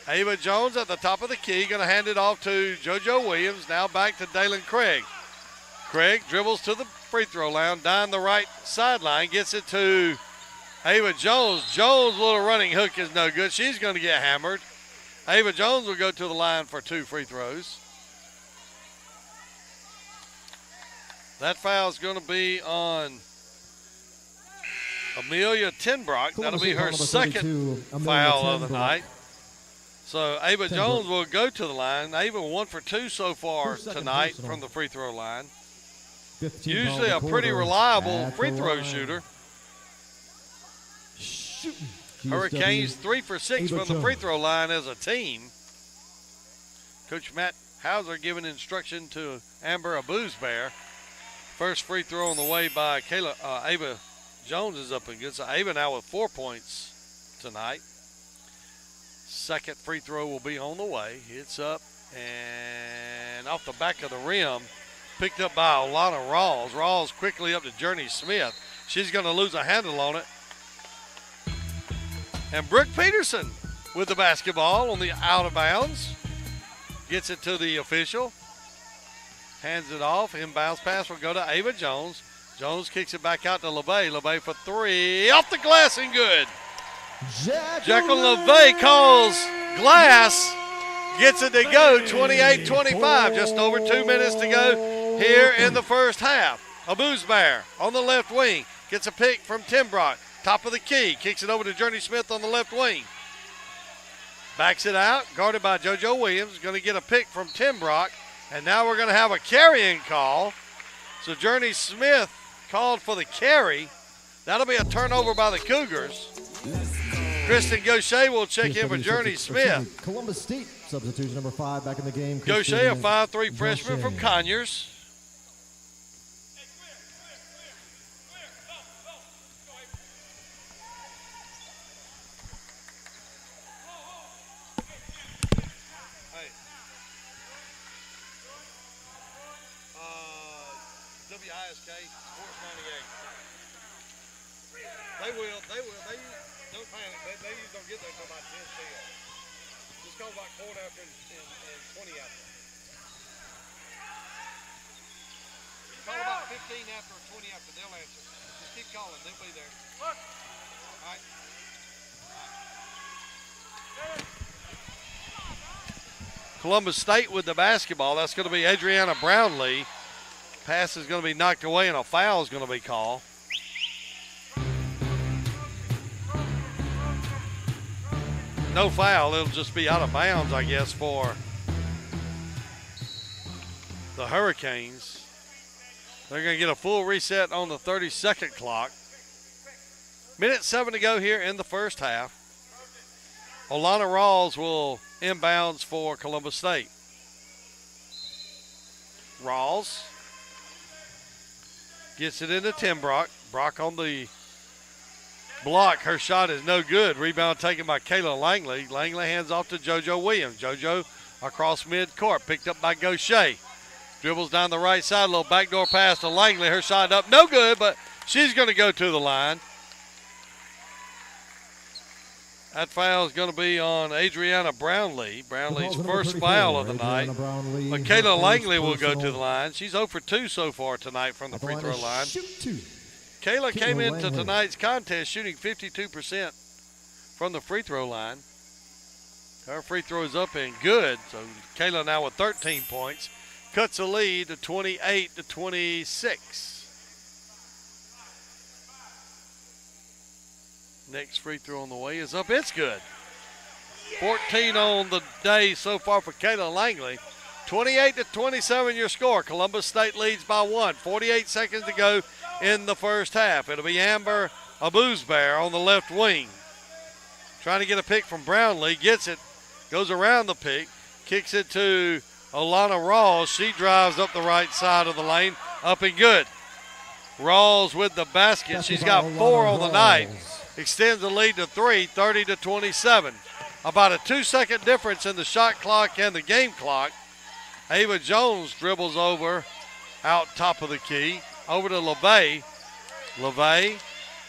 Ava Jones at the top of the key, going to hand it off to JoJo Williams. Now back to Dalen Craig. Craig dribbles to the free throw line, down the right sideline, gets it to Ava Jones. Jones' little running hook is no good. She's going to get hammered. Ava Jones will go to the line for 2 free throws. That foul is going to be on Amelia Tenbrock. That'll be her second foul of the night. So Ava Jones will go to the line. Ava 1 for 2 so far tonight from the free throw line. Usually a pretty reliable free throw shooter. Hurricanes 3 for 6 from the free throw line as a team. Coach Matt Hauser giving instruction to Amber Booze Bear. First free throw on the way by Ava Jones is up and good. So Ava now with 4 points tonight. Second free throw will be on the way. It's up and off the back of the rim. Picked up by Alana Rawls. Rawls quickly up to Journey Smith. She's going to lose a handle on it. And Brooke Peterson with the basketball on the out of bounds. Gets it to the official. Hands it off. Inbounds pass will go to Ava Jones. Jones kicks it back out to LeVay. LeVay for 3. Off the glass and good. Jekyll LeVay calls glass. Gets it to go. 28-25. Just over 2 minutes to go here in the first half. A Booze Bear on the left wing. Gets a pick from Tenbrock. Top of the key. Kicks it over to Journey Smith on the left wing. Backs it out. Guarded by JoJo Williams. Going to get a pick from Tenbrock. And now we're going to have a carrying call. So Journey Smith called for the carry. That'll be a turnover by the Cougars. Kristen Gaucher will check in for Journey Smith. Columbus State substitution number 5 back in the game. Gaucher, a 5'3" freshman from Conyers. WISK, Sports 98. They will. Don't panic. They usually don't get there until about 10 still. Just call about quarter after and 20 after. Call about 15 after or 20 after. They'll answer. Just keep calling. They'll be there. All right. Columbus State with the basketball. That's going to be Adriana Brownlee. Pass is going to be knocked away and a foul is going to be called. No foul. It'll just be out of bounds, I guess, for the Hurricanes. They're going to get a full reset on the 30-second clock. Minute 7 to go here in the first half. Alana Rawls will inbounds for Columbus State. Rawls gets it into Tenbrock. Brock on the block. Her shot is no good. Rebound taken by Kayla Langley. Langley hands off to JoJo Williams. JoJo across midcourt. Picked up by Gaucher. Dribbles down the right side. A little backdoor pass to Langley. Her shot up. No good, but she's going to go to the line. That foul is going to be on Adriana Brownlee. Brownlee's first foul of the night. But Kayla Langley will go to the line. She's 0 for 2 so far tonight from the free throw line. Kayla came into tonight's contest shooting 52% from the free throw line. Her free throw is up and good. So Kayla now with 13 points. Cuts the lead to 28-26. Next free throw on the way is up. It's good. 14 on the day so far for Kayla Langley. 28-27 your score. Columbus State leads by 1. 48 seconds to go in the first half. It'll be Amber Abuzbear on the left wing. Trying to get a pick from Brownlee. Gets it. Goes around the pick. Kicks it to Alana Rawls. She drives up the right side of the lane. Up and good. Rawls with the basket. She's got 4 on the night. Extends the lead to 3, 30-27. About a 2-second difference in the shot clock and the game clock. Ava Jones dribbles over out top of the key. Over to LeVay. LeVay,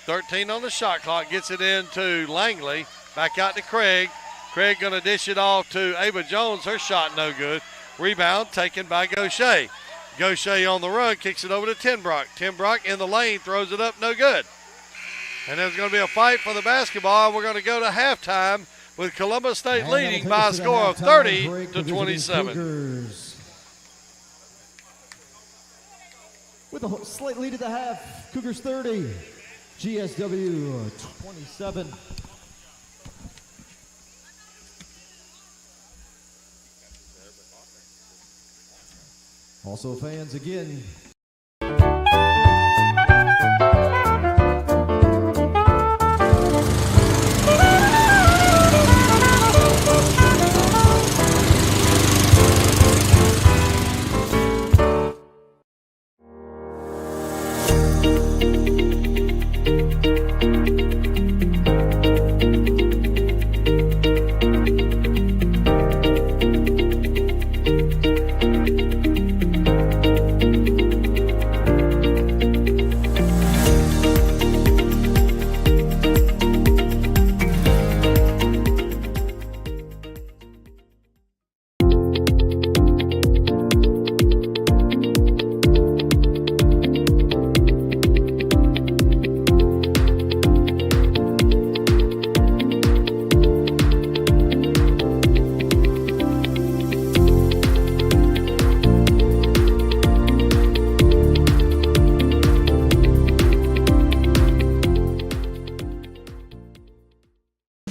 13 on the shot clock, gets it into Langley. Back out to Craig. Craig going to dish it off to Ava Jones. Her shot no good. Rebound taken by Gaucher. Gaucher on the run, kicks it over to Tenbrock. Tenbrock in the lane, throws it up, no good. And there's going to be a fight for the basketball. We're going to go to halftime with Columbus State leading by a score of 30-27. With a slight lead at the half, Cougars 30, GSW 27. Also fans again.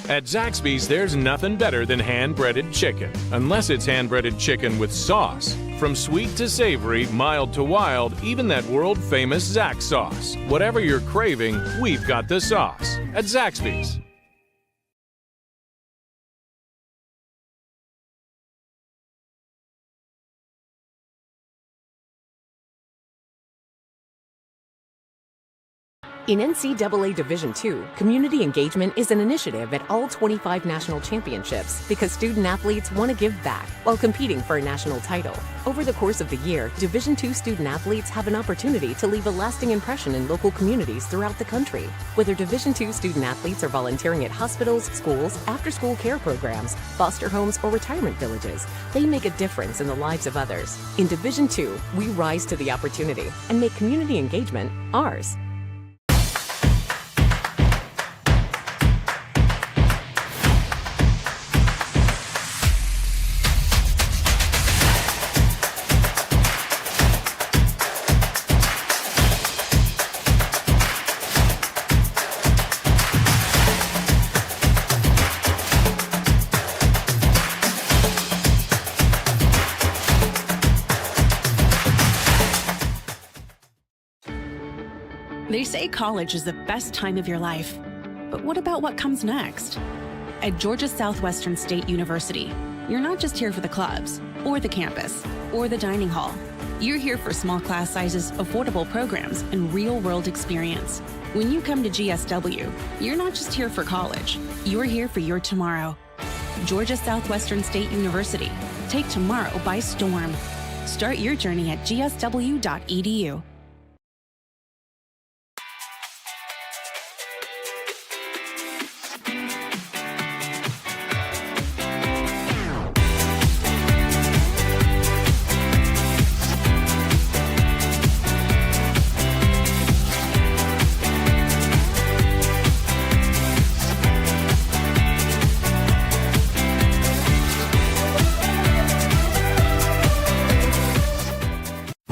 At Zaxby's, there's nothing better than hand-breaded chicken, unless it's hand-breaded chicken with sauce. From sweet to savory, mild to wild, even that world-famous Zax sauce. Whatever you're craving, we've got the sauce at Zaxby's. In NCAA Division II, community engagement is an initiative at all 25 national championships because student-athletes want to give back while competing for a national title. Over the course of the year, Division II student-athletes have an opportunity to leave a lasting impression in local communities throughout the country. Whether Division II student-athletes are volunteering at hospitals, schools, after-school care programs, foster homes, or retirement villages, they make a difference in the lives of others. In Division II, we rise to the opportunity and make community engagement ours. They say college is the best time of your life. But what about what comes next? At Georgia Southwestern State University, you're not just here for the clubs, or the campus, or the dining hall. You're here for small class sizes, affordable programs, and real-world experience. When you come to GSW, you're not just here for college. You're here for your tomorrow. Georgia Southwestern State University. Take tomorrow by storm. Start your journey at gsw.edu.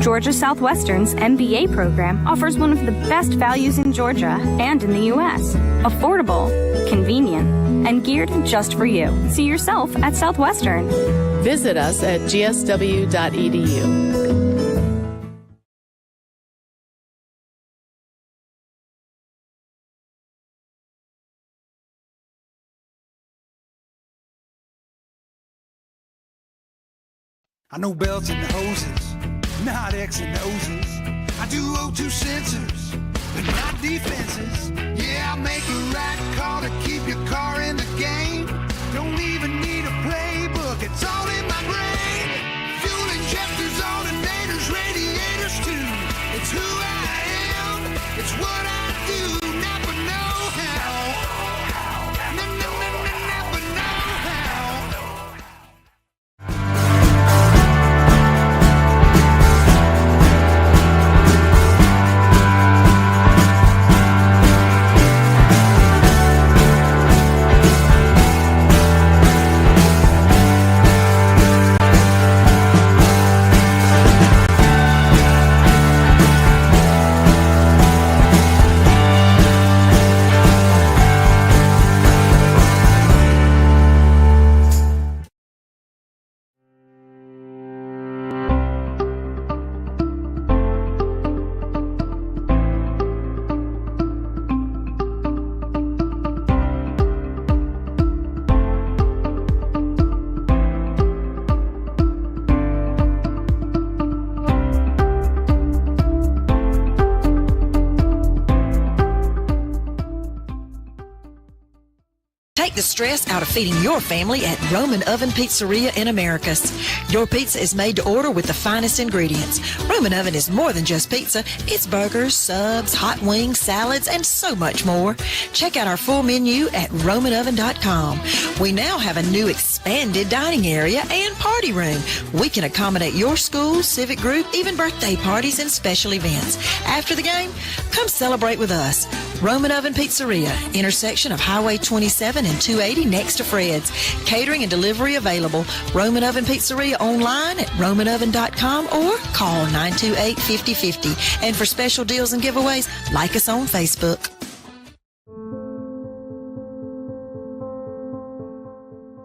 Georgia Southwestern's MBA program offers one of the best values in Georgia and in the U.S. Affordable, convenient, and geared just for you. See yourself at Southwestern. Visit us at gsw.edu. I know belts and hoses, not X and O's. I do O2 sensors, but not defenses. Yeah, I make a right call to keep your car in the game. Don't even need a playbook, it's all in my brain. Fuel injectors, alternators, radiators too. It's who I am, it's what I do. Never know how. Never know how. Take the stress out of feeding your family at Roman Oven Pizzeria in Americus. Your pizza is made to order with the finest ingredients. Roman Oven is more than just pizza. It's burgers, subs, hot wings, salads, and so much more. Check out our full menu at romanoven.com. We now have a new expanded dining area and party room. We can accommodate your school, civic group, even birthday parties and special events. After the game, come celebrate with us. Roman Oven Pizzeria, intersection of Highway 27 and 280 next to Fred's. Catering and delivery available. Roman Oven Pizzeria online at romanoven.com or call 928-5050. And for special deals and giveaways, like us on Facebook.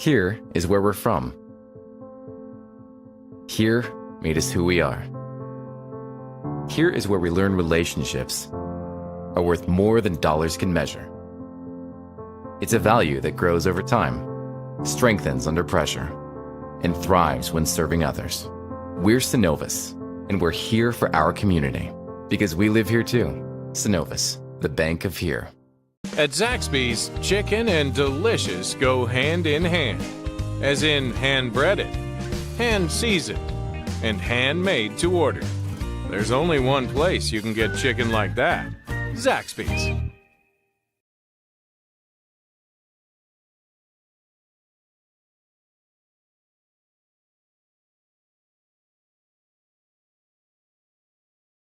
Here is where we're from. Here made us who we are. Here is where we learn relationships are worth more than dollars can measure. It's a value that grows over time, strengthens under pressure, and thrives when serving others. We're Synovus, and we're here for our community because we live here too. Synovus, the bank of here. At Zaxby's, chicken and delicious go hand in hand, as in hand-breaded, hand-seasoned, and handmade to order. There's only one place you can get chicken like that. Zaxby's.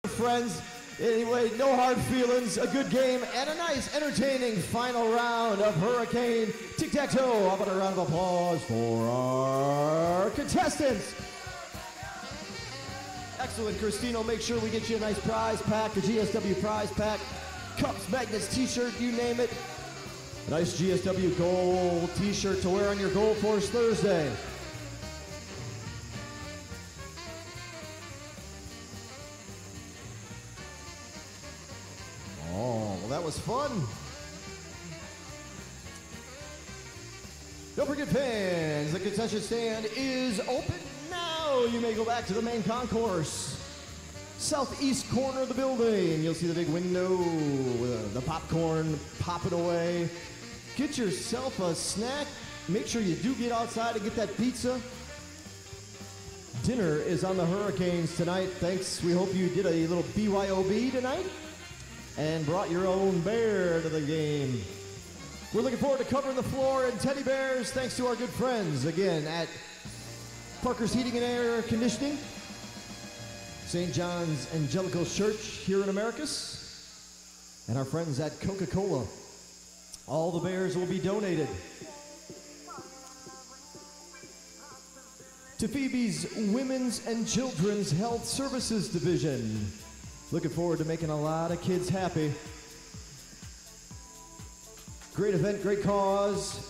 Friends, anyway, no hard feelings, a good game, and a nice, entertaining final round of Hurricane Tic-Tac-Toe. How about a round of applause for our contestants? Excellent, Christino. Make sure we get you a nice prize pack, a GSW prize pack, cups, magnets, t-shirt, you name it. A nice GSW gold t-shirt to wear on your Gold Force Thursday. Oh, well, that was fun. Don't forget, fans, the concession stand is open now. You may go back to the main concourse. Southeast corner of the building. You'll see the big window with the popcorn popping away. Get yourself a snack. Make sure you do get outside and get that pizza. Dinner is on the Hurricanes tonight. Thanks. We hope you did a little BYOB tonight and brought your own bear to the game. We're looking forward to covering the floor in teddy bears thanks to our good friends, again, at Parker's Heating and Air Conditioning, St. John's Angelical Church here in Americus, and our friends at Coca-Cola. All the bears will be donated. to Phoebe's Women's and Children's Health Services Division. Looking forward to making a lot of kids happy. Great event, great cause,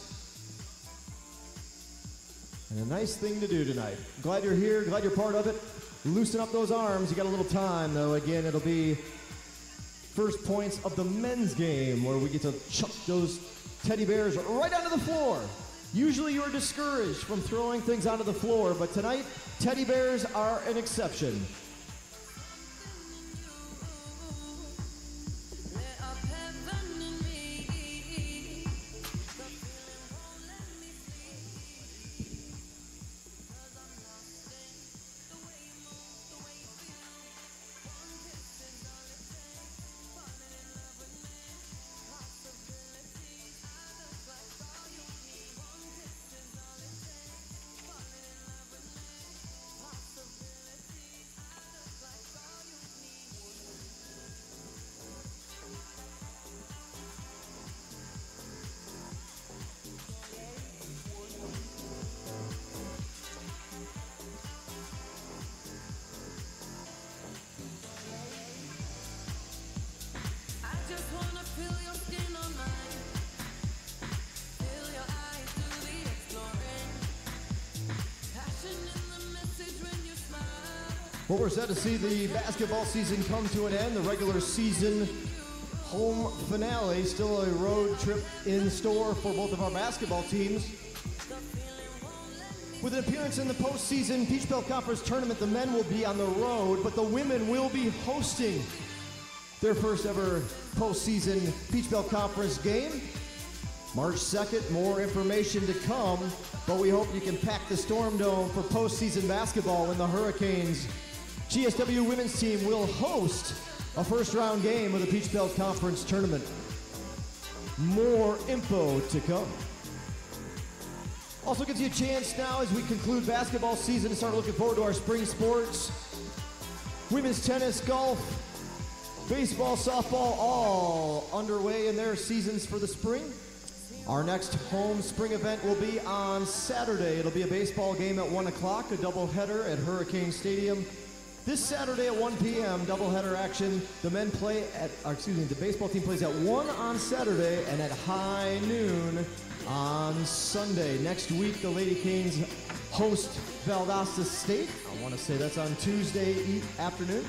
and a nice thing to do tonight. Glad you're here, glad you're part of it. Loosen up those arms. You got a little time, though. Again, it'll be first points of the men's game where we get to chuck those teddy bears right onto the floor. Usually you are discouraged from throwing things onto the floor, but tonight, teddy bears are an exception. Well, we're set to see the basketball season come to an end. The regular season home finale. Still a road trip in store for both of our basketball teams. With an appearance in the postseason Peach Belt Conference tournament, the men will be on the road, but the women will be hosting their first ever postseason Peach Belt Conference game. March 2nd, more information to come, but we hope you can pack the Storm Dome for postseason basketball when the Hurricanes GSW women's team will host a first round game of the Peach Belt Conference tournament. More info to come. Also gives you a chance now as we conclude basketball season to start looking forward to our spring sports. Women's tennis, golf, baseball, softball, all underway in their seasons for the spring. Our next home spring event will be on Saturday. It'll be a baseball game at 1 o'clock, a doubleheader at Hurricane Stadium. This Saturday at 1 p.m., doubleheader action. The baseball team plays at 1 on Saturday and at high noon on Sunday. Next week, the Lady Canes host Valdosta State. I want to say that's on Tuesday afternoon.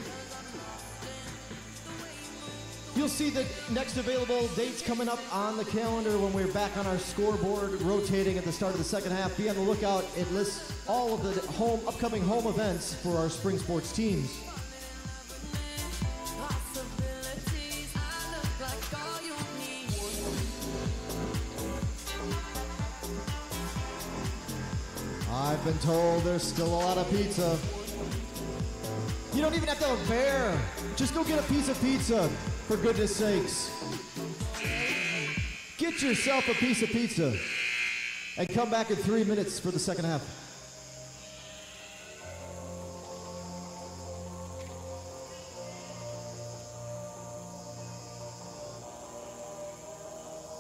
You'll see the next available dates coming up on the calendar when we're back on our scoreboard rotating at the start of the second half. Be on the lookout. It lists all of the upcoming home events for our spring sports teams. I've been told there's still a lot of pizza. You don't even have to have a bear. Just go get a piece of pizza, for goodness sakes. Get yourself a piece of pizza and come back in 3 minutes for the second half.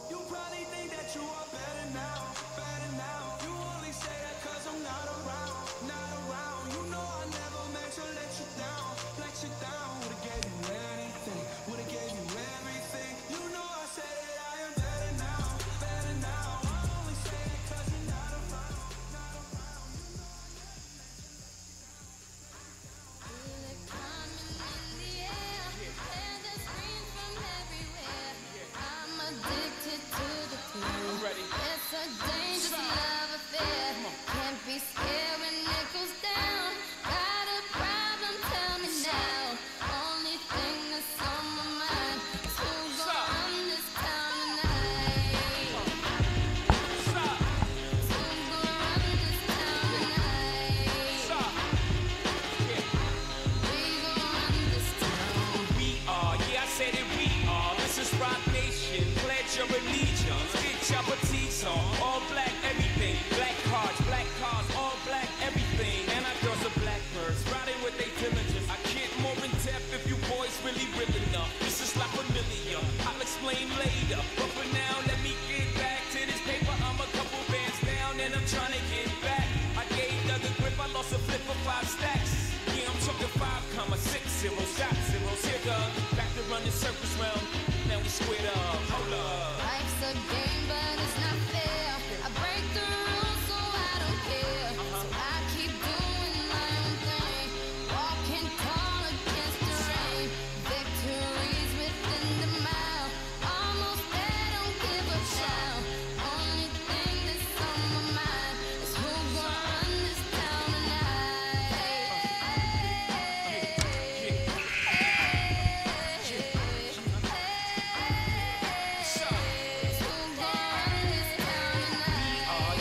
You probably think that you are better now, better now. You only say that 'cause I'm not around, not around. You know I never meant to let you down, let you down. Would've gave you anything, would've gave you everything. You know I said that I am better now, better now. I only say that 'cause you're not around, not around. I'm a 6-0, shot 0, here dog. Back to run the circus round, now we squared up, hold up. Life's a game, but it's not fair. I break the rules, so I don't care. So I keep doing my own thing. Walking tall against the rain. Victories within the mile. Almost there, don't give a shout. Only thing that's on my mind is who gon' run this town tonight.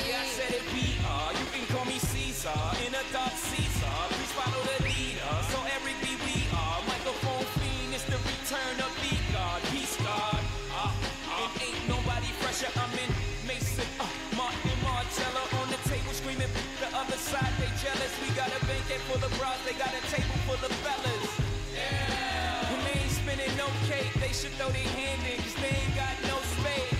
Yeah, I said it, we are. You can call me Caesar, in a dark Caesar. Please follow the leader, so every beat we are. Microphone fiend, it's the return of V-God. Peace God, and ain't nobody fresher. I'm in Mason, Martin, Marcello on the table screaming. The other side, they jealous. We got a banquet full of bras, they got a table full of fellas. Yeah. When they ain't spinning no cake, they should throw their hand in, cause they ain't got no space.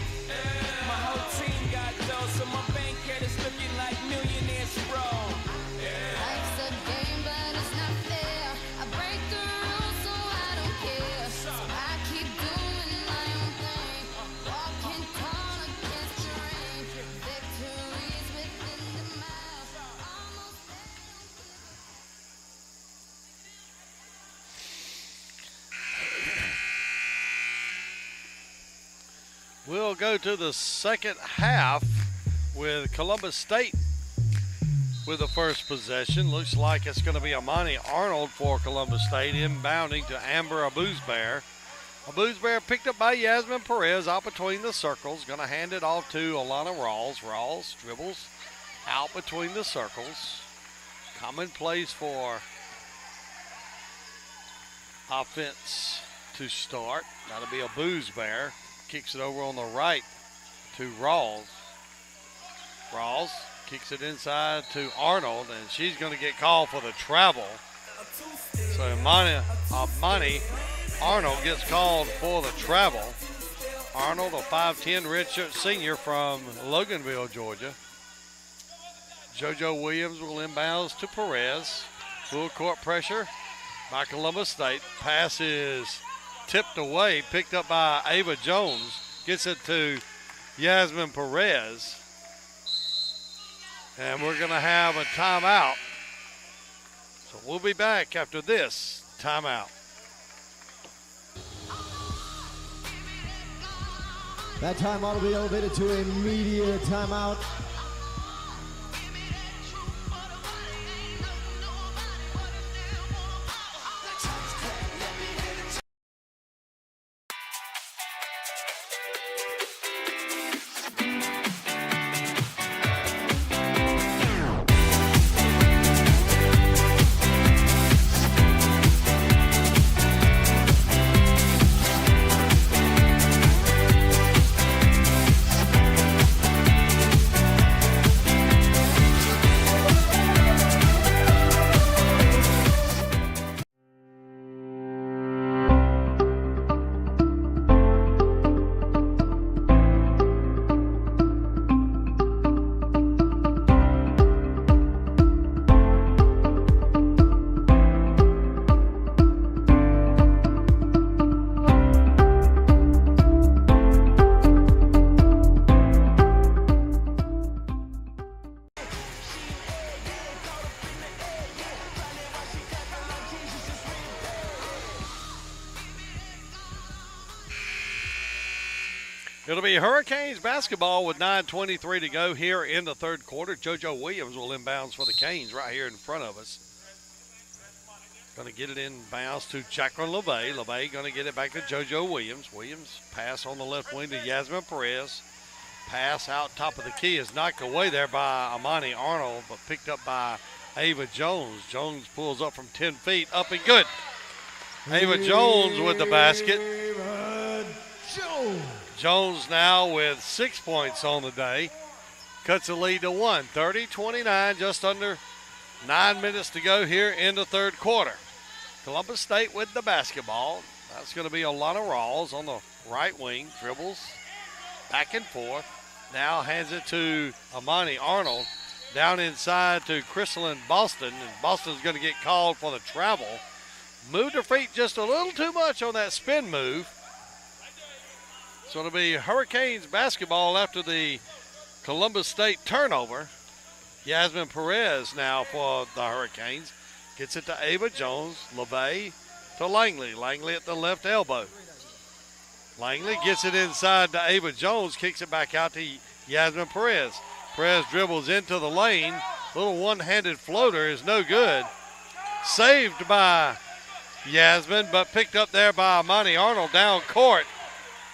My whole team got dough, so my bank account is looking like millionaires, bro. Life's a game, but it's not fair. I break the rules, so I don't care. So I keep doing my own thing. Walking tall against the rain. Victories within the mile. Almost We'll go to the second half with Columbus State with the first possession. Looks like it's going to be Amani Arnold for Columbus State, inbounding to Amber Abuzbear. Abuzbear picked up by Yasmin Perez out between the circles. Going to hand it off to Alana Rawls. Rawls dribbles out between the circles. Common plays for offense to start. That'll be Abuzbear. Kicks it over on the right to Rawls. Rawls kicks it inside to Arnold, and she's going to get called for the travel. So Amani Arnold gets called for the travel. Arnold, a 5'10 redshirt senior from Loganville, Georgia. JoJo Williams will inbounds to Perez. Full court pressure by Columbus State. Pass is tipped away, picked up by Ava Jones. Gets it to Yasmin Perez. And we're going to have a timeout. So we'll be back after this timeout. That timeout will be elevated to a media timeout. It'll be Hurricanes basketball with 9:23 to go here in the third quarter. JoJo Williams will inbounds for the Canes right here in front of us. Going to get it in bounds to Jacqueline LeVay. LeVay going to get it back to JoJo Williams. Williams pass on the left wing to Yasmin Perez. Pass out top of the key is knocked away there by Amani Arnold, but picked up by Ava Jones. Jones pulls up from 10 feet, up and good. Ava Jones with the basket. Jones now with 6 points on the day. Cuts the lead to 1. 30-29, just under 9 minutes to go here in the third quarter. Columbus State with the basketball. That's going to be Alana Rawls on the right wing. Dribbles back and forth. Now hands it to Amani Arnold. Down inside to Chrysalyn Boston. And Boston's going to get called for the travel. moved her feet just a little too much on that spin move. So it'll be Hurricanes basketball after the Columbus State turnover. Yasmin Perez now for the Hurricanes. Gets it to Ava Jones. LeVay to Langley. Langley at the left elbow. Langley gets it inside to Ava Jones. Kicks it back out to Yasmin Perez. Perez dribbles into the lane. Little one-handed floater is no good. Saved by Yasmin, but picked up there by Amani Arnold down court.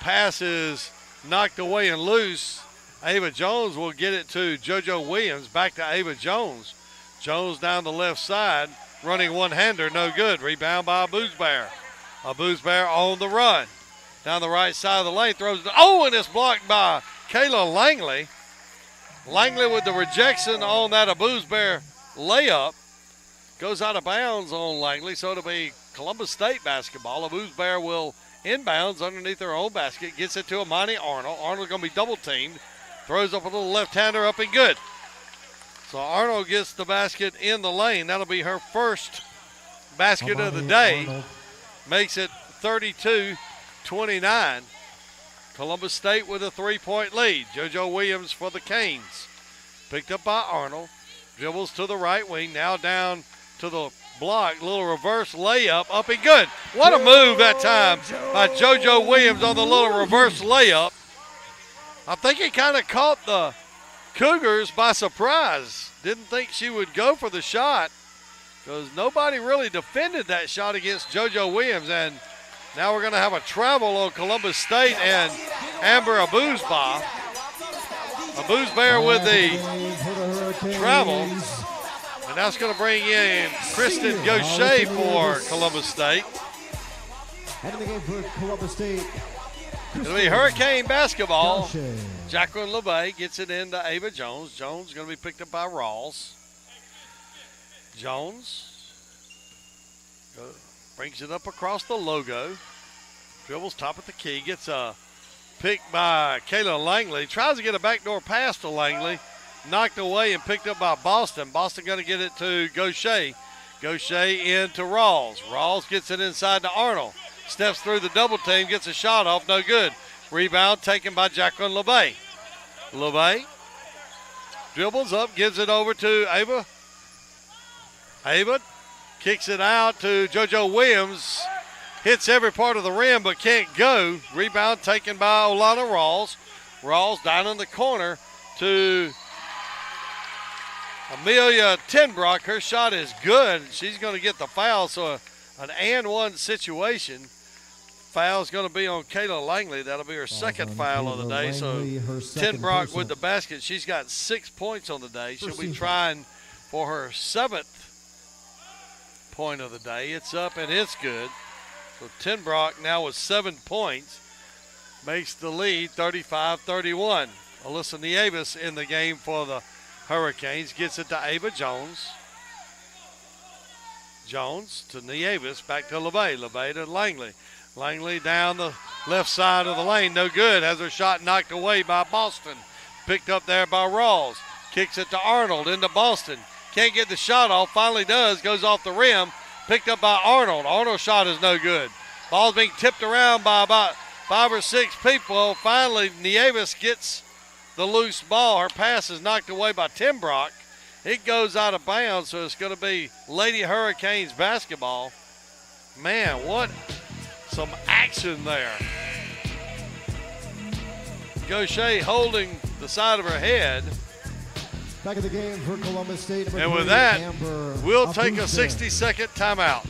Pass is knocked away and loose. Ava Jones will get it to JoJo Williams. Back to Ava Jones. Jones down the left side. Running one-hander, no good. Rebound by Abouzbair. Abouzbair on the run. Down the right side of the lane. Throws it. Oh, and it's blocked by Kayla Langley. Langley with the rejection on that Abouzbair layup. Goes out of bounds on Langley, so it'll be Columbus State basketball. Abouzbair will inbounds underneath her own basket. Gets it to Amani Arnold. Arnold's going to be double-teamed. Throws up a little left-hander up and good. So Arnold gets the basket in the lane. That'll be her first basket of the day. Arnold makes it 32-29. Columbus State with a 3-point lead. JoJo Williams for the Canes. Picked up by Arnold. Dribbles to the right wing. Now down to the block. Little reverse layup. Up and good. What a move that time by JoJo Williams on the little reverse layup. I think he kind of caught the Cougars by surprise. Didn't think she would go for the shot because nobody really defended that shot against JoJo Williams. And now we're going to have a travel on Columbus State and Amber Abouzbair. Abouzbair with the travel. And that's going to bring in Kristen Gaucher for Columbus State. And in the game for Columbus State, it'll be Hurricane basketball. Jacqueline LeBay gets it into Ava Jones. Jones going to be picked up by Rawls. Jones brings it up across the logo. Dribbles top of the key. Gets a pick by Kayla Langley. Tries to get a backdoor pass to Langley. Knocked away and picked up by Boston. Boston going to get it to Gaucher. Gaucher into Rawls. Rawls gets it inside to Arnold. Steps through the double team, gets a shot off, no good. Rebound taken by Jacqueline LeBay. LeBay dribbles up, gives it over to Ava. Ava kicks it out to JoJo Williams. Hits every part of the rim but can't go. Rebound taken by Olana Rawls. Rawls down in the corner to Amelia Tenbrock. Her shot is good. She's going to get the foul, so an and one situation. Foul's going to be on Kayla Langley. That'll be her second foul of the day. So Tenbrock with the basket. She's got 6 points on the day. She'll be trying for her 7th point of the day. It's up and it's good. So Tenbrock now with 7 points makes the lead 35-31. Alyssa Nieves in the game for the Hurricanes. Gets it to Ava Jones. Jones to Nieves. Back to LeBay. LeBay to Langley. Langley down the left side of the lane. No good. Has her shot knocked away by Boston. Picked up there by Rawls. Kicks it to Arnold into Boston. Can't get the shot off. Finally does. Goes off the rim. Picked up by Arnold. Arnold's shot is no good. Ball's being tipped around by about 5 or 6 people. Finally, Nieves gets the loose ball. Her pass is knocked away by Tenbrock. It goes out of bounds, so it's going to be Lady Hurricanes basketball. Man, what some action there. Gaucher holding the side of her head. Back in the game for Columbus State. And with that, we'll take a 60-second timeout.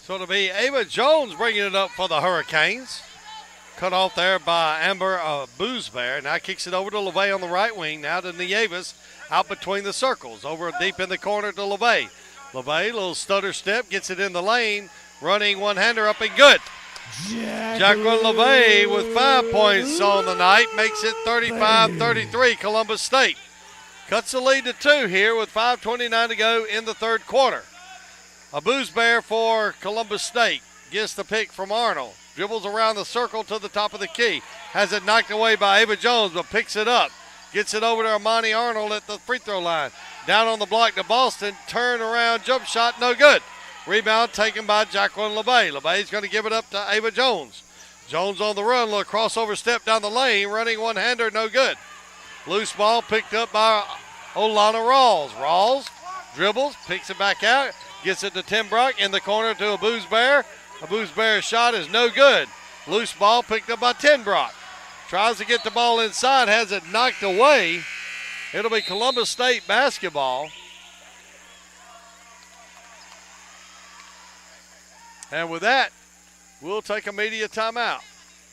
So it'll be Ava Jones bringing it up for the Hurricanes. Cut off there by Amber Boozbear. Now kicks it over to LeVay on the right wing. Now to Nieves out between the circles. Over deep in the corner to LeVay. LeVay, little stutter step, gets it in the lane. Running one-hander up and good. Jacqueline LeVay with 5 points on the night. Makes it 35-33 Columbus State. Cuts the lead to 2 here with 5:29 to go in the third quarter. A Boozbear for Columbus State. Gets the pick from Arnold. Dribbles around the circle to the top of the key. Has it knocked away by Ava Jones, but picks it up. Gets it over to Armani Arnold at the free throw line. Down on the block to Boston. Turn around, jump shot, no good. Rebound taken by Jacqueline LeVay. LeVay's going to give it up to Ava Jones. Jones on the run, little crossover step down the lane. Running one-hander, no good. Loose ball picked up by Olana Rawls. Rawls dribbles, picks it back out. Gets it to Tim Brock in the corner to a Boozbear. A Boozbear shot is no good. Loose ball picked up by Tim Brock. Tries to get the ball inside, has it knocked away. It'll be Columbus State basketball. And with that, we'll take a media timeout.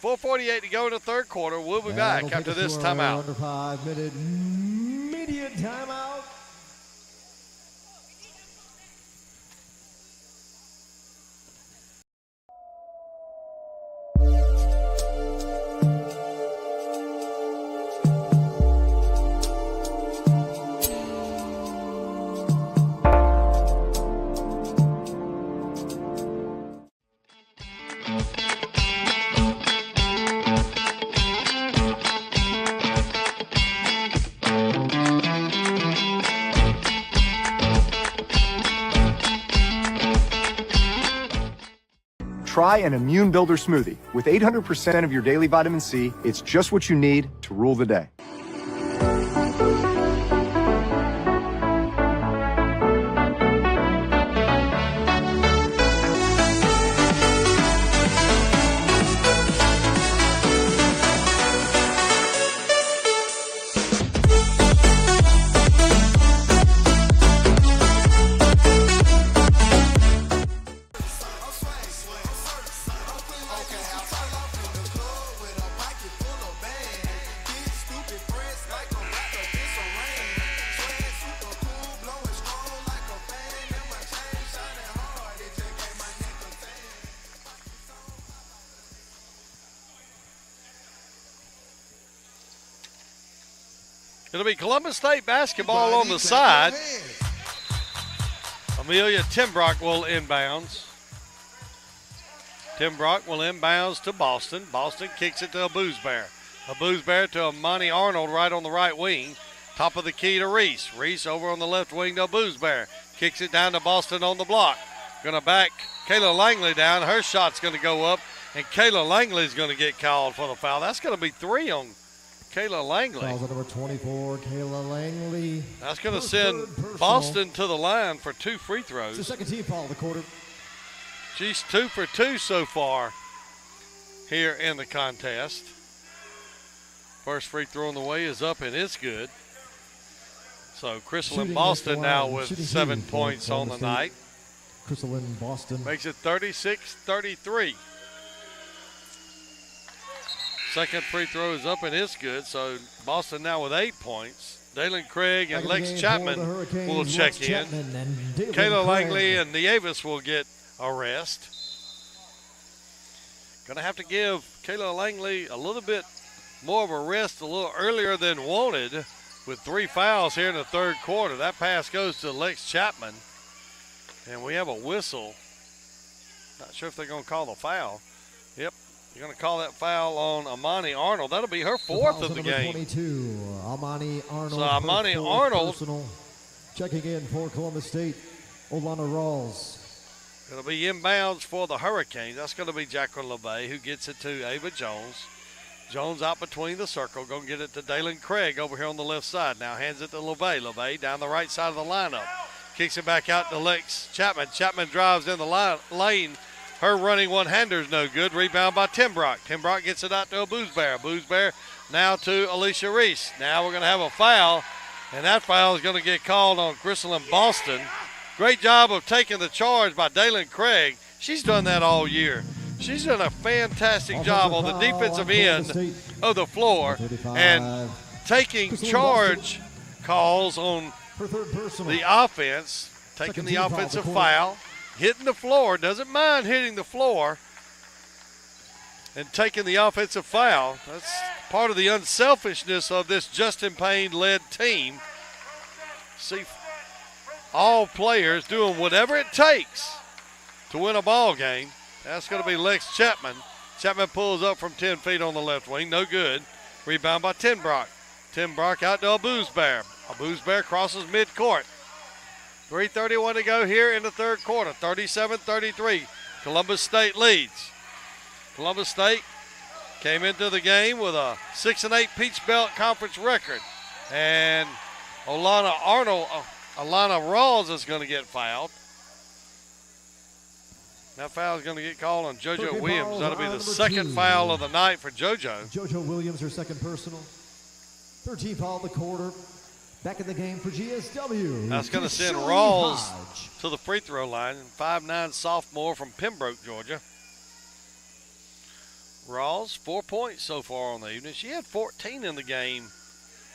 4:48 to go in the third quarter. We'll be back after this timeout. Under 5-minute media timeout. Try an Immune Builder smoothie. With 800% of your daily vitamin C, it's just what you need to rule the day. It'll be Columbus State basketball on the side. Amelia Timbrock will inbounds. Timbrock will inbounds to Boston. Boston kicks it to a Boozbear. A Boozbear to Amani Arnold right on the right wing. Top of the key to Reese. Reese over on the left wing to Boozbear. Kicks it down to Boston on the block. Going to back Kayla Langley down. Her shot's going to go up, and Kayla Langley's going to get called for the foul. That's going to be 3 on Kayla Langley. Fouls on number 24, Kayla Langley. That's going to send Boston to the line for 2 free throws. It's the second team foul of the quarter. She's 2 for 2 so far here in the contest. First free throw on the way is up, and it's good. So Crystalline Boston now with 7 points on the night. Crystalline Boston. Makes it 36-33. Second free throw is up and it's good. So Boston now with 8 points. Dalen Craig and Lex Chapman will check in. Kayla Langley and Nieves will get a rest. Going to have to give Kayla Langley a little bit more of a rest a little earlier than wanted with 3 fouls here in the third quarter. That pass goes to Lex Chapman. And we have a whistle. Not sure if they're going to call the foul. Yep. You're going to call that foul on Amani Arnold. That'll be her 4th of the game. 22, Amani Arnold. So Amani Arnold. Personal. Checking in for Columbus State, Olana Rawls. Going to be inbounds for the Hurricanes. That's going to be Jacqueline LeVay, who gets it to Ava Jones. Jones out between the circle. Going to get it to Dalen Craig over here on the left side. Now hands it to LeVay. LeVay down the right side of the lineup. Kicks it back out to Lex Chapman. Chapman drives in the lane. Her running one-hander is no good. Rebound by Timbrock. Timbrock gets it out to a Boozbear. Boozbear now to Alicia Reese. Now we're going to have a foul, and that foul is going to get called on Crystalline Boston. Great job of taking the charge by Dalen Craig. She's done that all year. She's done a fantastic job on the defensive end of the floor and taking charge calls on the offense, taking the offensive foul, hitting the floor, doesn't mind hitting the floor, and taking the offensive foul. That's part of the unselfishness of this Justin Payne-led team. See all players doing whatever it takes to win a ball game. That's going to be Lex Chapman. Chapman pulls up from 10 feet on the left wing. No good. Rebound by Tenbrock. Tenbrock out to Abuzbear. Abuzbear crosses midcourt. 3:31 to go here in the third quarter. 37-33. Columbus State leads. Columbus State came into the game with a 6-8 Peach Belt Conference record. And Alana Rawls is going to get fouled. That foul is going to get called on JoJo Williams. That'll be the second foul of the night for JoJo. JoJo Williams, her second personal. 13th foul of the quarter. Back in the game for GSW. That's going to send Rawls to the free throw line. 5'9" sophomore from Pembroke, Georgia. Rawls, 4 points so far on the evening. She had 14 in the game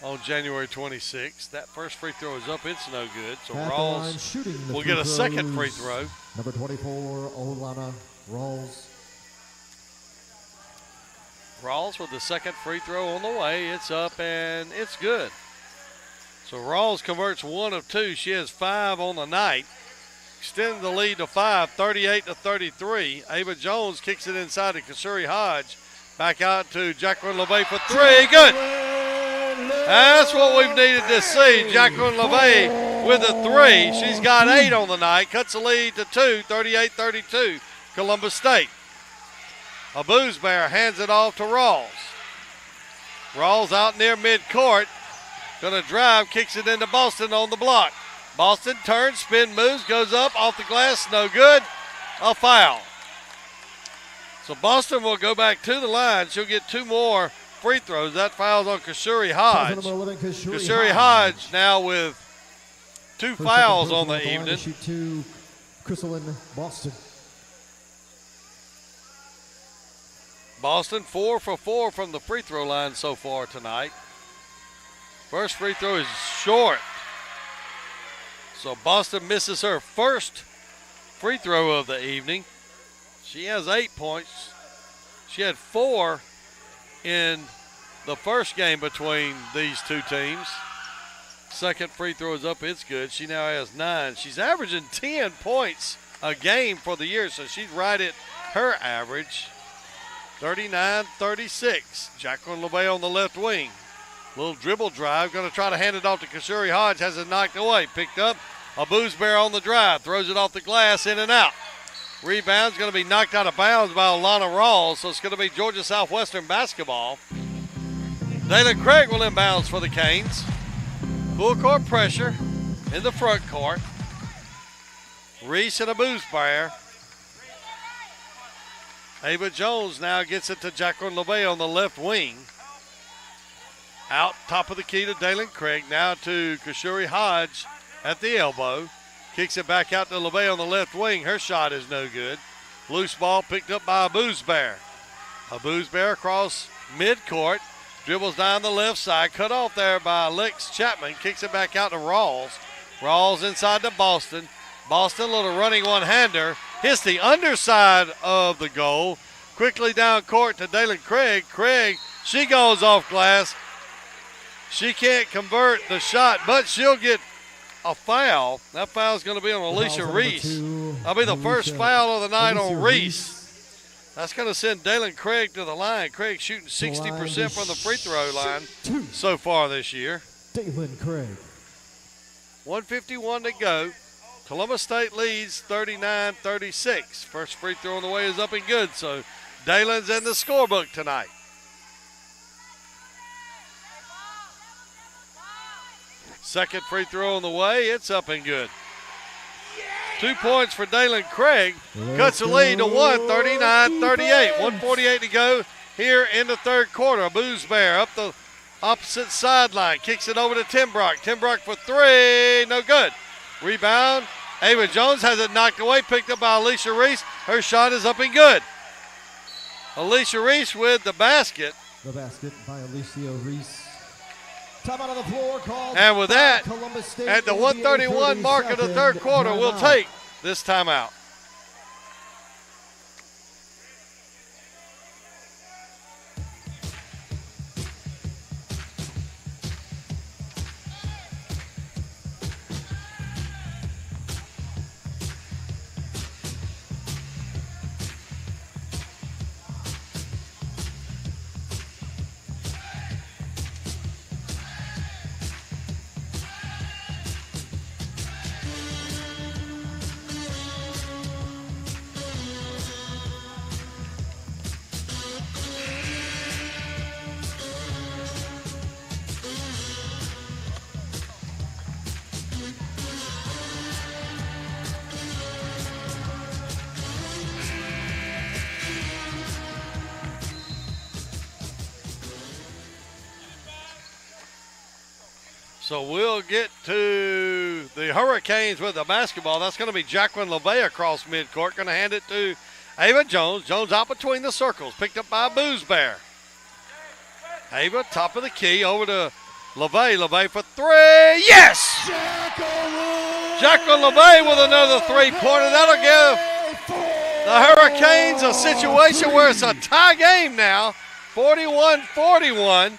on January 26th. That first free throw is up. It's no good. So Rawls will get a second free throw. Number 24, Olana Rawls. Rawls with the second free throw on the way. It's up and it's good. So Rawls converts 1 of 2. She has 5 on the night. Extending the lead to 5, 38-33. Ava Jones kicks it inside to Kasuri Hodge. Back out to Jacqueline LeVay for 3. Good. That's what we've needed to see. Jacqueline LeVay with a 3. She's got 8 on the night. Cuts the lead to 2, 38-32. Columbus State. Abuzbear hands it off to Rawls. Rawls out near midcourt. Going to drive, kicks it into Boston on the block. Boston turns, spin moves, goes up, off the glass, no good. A foul. So Boston will go back to the line. She'll get 2 more free throws. That foul's on Kasuri Hodge. Kasuri Hodge now with 2 fouls on the evening. Shoot 2, Crystal Boston. Boston 4 for 4 from the free throw line so far tonight. First free throw is short. So Boston misses her first free throw of the evening. She has 8 points. She had 4 in the first game between these two teams. Second free throw is up. It's good. She now has 9. She's averaging 10 points a game for the year, so she's right at her average. 39-36. Jacqueline LeVay on the left wing. Little dribble drive. Going to try to hand it off to Kasuri Hodge. Has it knocked away. Picked up. Abuzbear on the drive. Throws it off the glass. In and out. Rebound's going to be knocked out of bounds by Alana Rawls. So it's going to be Georgia Southwestern basketball. Daylan Craig will inbounds for the Canes. Full court pressure in the front court. Reese and Abuzbear. Ava Jones now gets it to Jacqueline LeVay on the left wing. Out top of the key to Daylan Craig. Now to Kasuri Hodge at the elbow. Kicks it back out to LeVay on the left wing. Her shot is no good. Loose ball picked up by Abuzbear. Abuzbear across midcourt. Dribbles down the left side. Cut off there by Lex Chapman. Kicks it back out to Rawls. Rawls inside to Boston. Boston, little running one-hander. Hits the underside of the goal. Quickly down court to Daylan Craig. Craig, she goes off glass. She can't convert the shot, but she'll get a foul. That foul's going to be on Alicia Reese. That'll be the first foul of the night on Reese. That's going to send Daylan Craig to the line. Craig shooting 60% from the free throw line so far this year. Daylan Craig. 1:51 to go. Columbus State leads 39-36. First free throw on the way is up and good, so Daylan's in the scorebook tonight. Second free throw on the way, it's up and good. 2 points for Daylan Craig. Cuts the lead to 39-38. 1:48 to go here in the third quarter. Abuzbear up the opposite sideline. Kicks it over to Timbrock. Timbrock for 3, no good. Rebound Ava Jones has it knocked away, picked up by Alicia Reese. Her shot is up and good. Alicia Reese with the basket. The basket by Alicia Reese. Timeout on the floor called. And with that, Columbus State at the 1:31 mark of the third quarter, we'll timeout. take this timeout. So we'll get to the Hurricanes with the basketball. That's going to be Jacqueline LeVay across midcourt. Going to hand it to Ava Jones. Jones out between the circles. Picked up by Booze Bear. Ava, top of the key, over to LeVay. LeVay for three. Yes! Jacqueline LeVay with another three-pointer. That'll give the Hurricanes a situation where it's a tie game now. 41-41.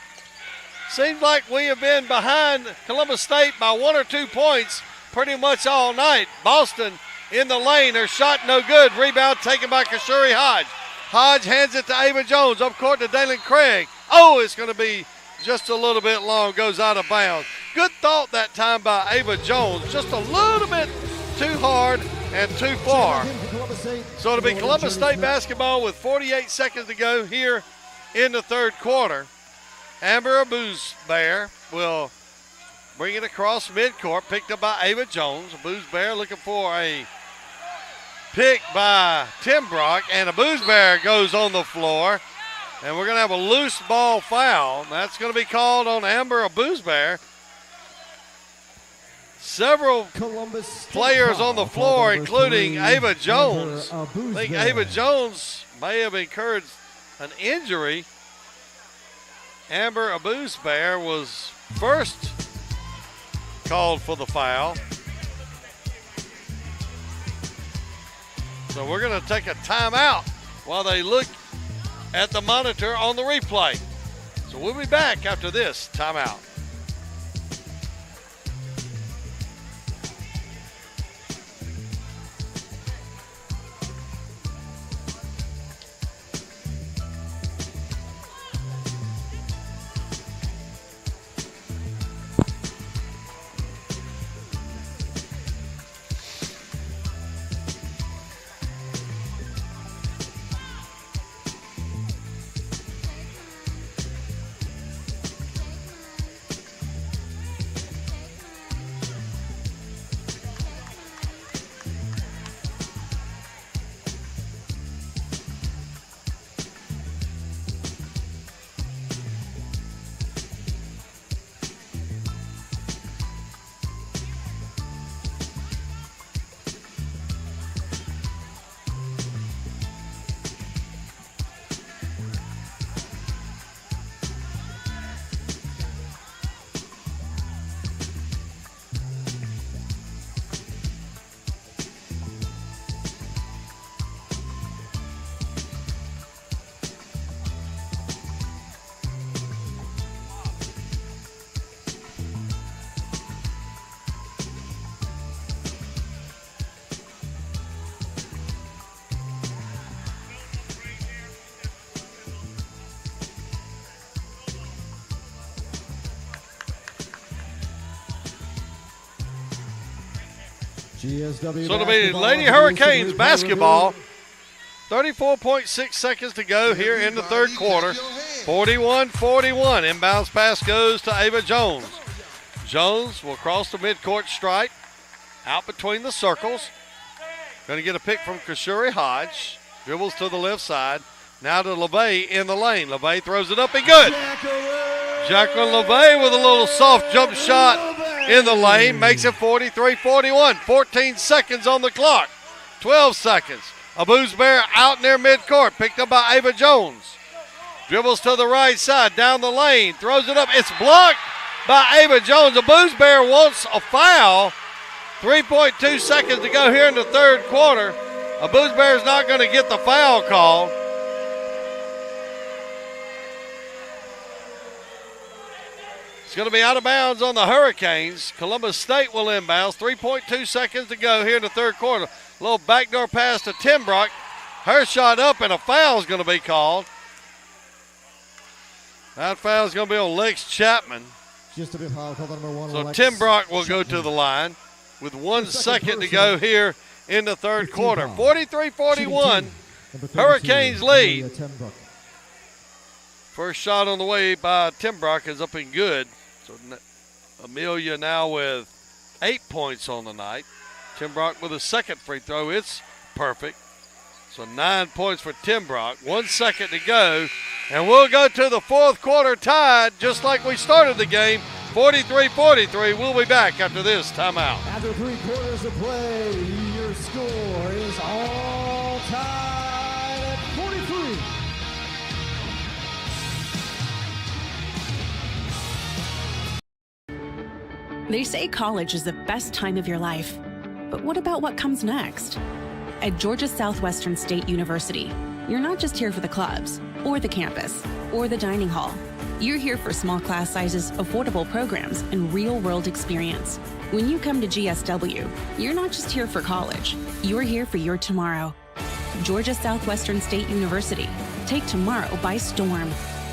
Seems like we have been behind Columbus State by 1 or 2 points pretty much all night. Boston in the lane. Her shot no good. Rebound taken by Kashuri Hodge. Hodge hands it to Ava Jones. Up court to Dalen Craig. Oh, it's going to be just a little bit long. Goes out of bounds. Good thought that time by Ava Jones. Just a little bit too hard and too far. So it'll be Columbus State basketball with 48 seconds to go here in the third quarter. Amber Abuse-Bear will bring it across midcourt, picked up by Ava Jones. Abuse-Bear looking for a pick by Tim Brock, and Abuse-Bear goes on the floor. And we're going to have a loose ball foul. That's going to be called on Amber Abuse-Bear. Several players on the floor, including Ava Jones. I think Ava Jones may have incurred an injury. Amber Abuse-Bear was first called for the foul. So we're going to take a timeout while they look at the monitor on the replay. So we'll be back after this timeout. So it'll be Lady Hurricanes basketball. 34.6 seconds to go here in the third quarter. 41-41. Inbounds pass goes to Ava Jones. Jones will cross the midcourt stripe. Out between the circles. Going to get a pick from Kashuri Hodge. Dribbles to the left side. Now to LeVay in the lane. LeVay throws it up and good. Jacqueline LeVay with a little soft jump shot. in the lane, makes it 43-41. 14 seconds on the clock. 12 seconds. A Booze Bear out near midcourt, picked up by Ava Jones. Dribbles to the right side, down the lane, throws it up. It's blocked by Ava Jones. A Booze Bear wants a foul. 3.2 seconds to go here in the third quarter. A Booze Bear is not going to get the foul call. It's going to be out of bounds on the Hurricanes. Columbus State will inbounds. 3.2 seconds to go here in the third quarter. A little backdoor pass to Timbrock. Her shot up, and a foul is going to be called. That foul is going to be on Lex Chapman. Just a bit foul call, number one. So Timbrock will go to the line with 1 second to go here in the third quarter. 43-41, Hurricanes lead. First shot on the way by Timbrock is up and good. So Amelia now with 8 points on the night. Timbrock with a second free throw. It's perfect. So 9 points for Timbrock. 1 second to go. And we'll go to the fourth quarter tied just like we started the game. 43-43. We'll be back after this timeout. After 3 quarters of play, your score is all tied at 43. They say college is the best time of your life. But what about what comes next? At Georgia Southwestern State University, you're not just here for the clubs, or the campus, or the dining hall. You're here for small class sizes, affordable programs, and real-world experience. When you come to GSW, you're not just here for college. You're here for your tomorrow. Georgia Southwestern State University. Take tomorrow by storm.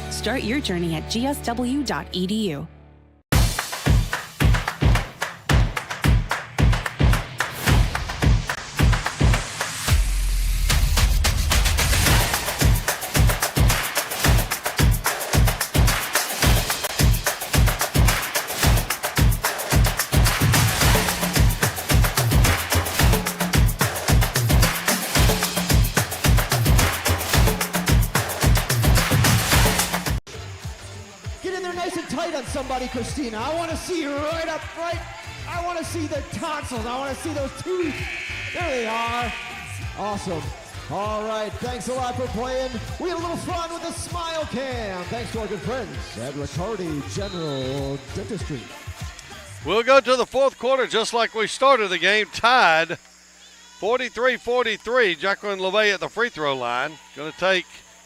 Start your journey at gsw.edu. Somebody, Christina. I want to see you right up, right. I want to see the tonsils. I want to see those teeth. There they are. Awesome. All right. Thanks a lot for playing. We had a little fun with the Smile Cam. Thanks to our good friends at Riccardi General Dentistry. We'll go to the fourth quarter just like we started the game, tied 43-43. Jacqueline LeVay at the free throw line. Going to take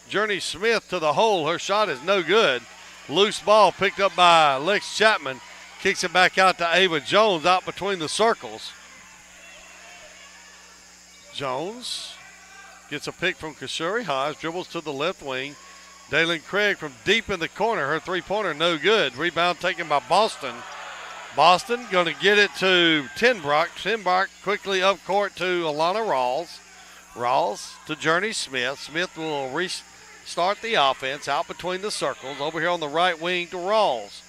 Journey Smith to the hole. Her shot is no good. Loose ball picked up by Lex Chapman. Kicks it back out to Ava Jones out between the circles. Jones gets a pick from Kashuri Hodge. Dribbles to the left wing. Dalen Craig from deep in the corner. Her three-pointer no good. Rebound taken by Boston. Boston going to get it to Timbrock. Timbrock quickly up court to Alana Rawls. Rawls to Journey Smith. Smith will start the offense out between the circles. Over here on the right wing to Rawls.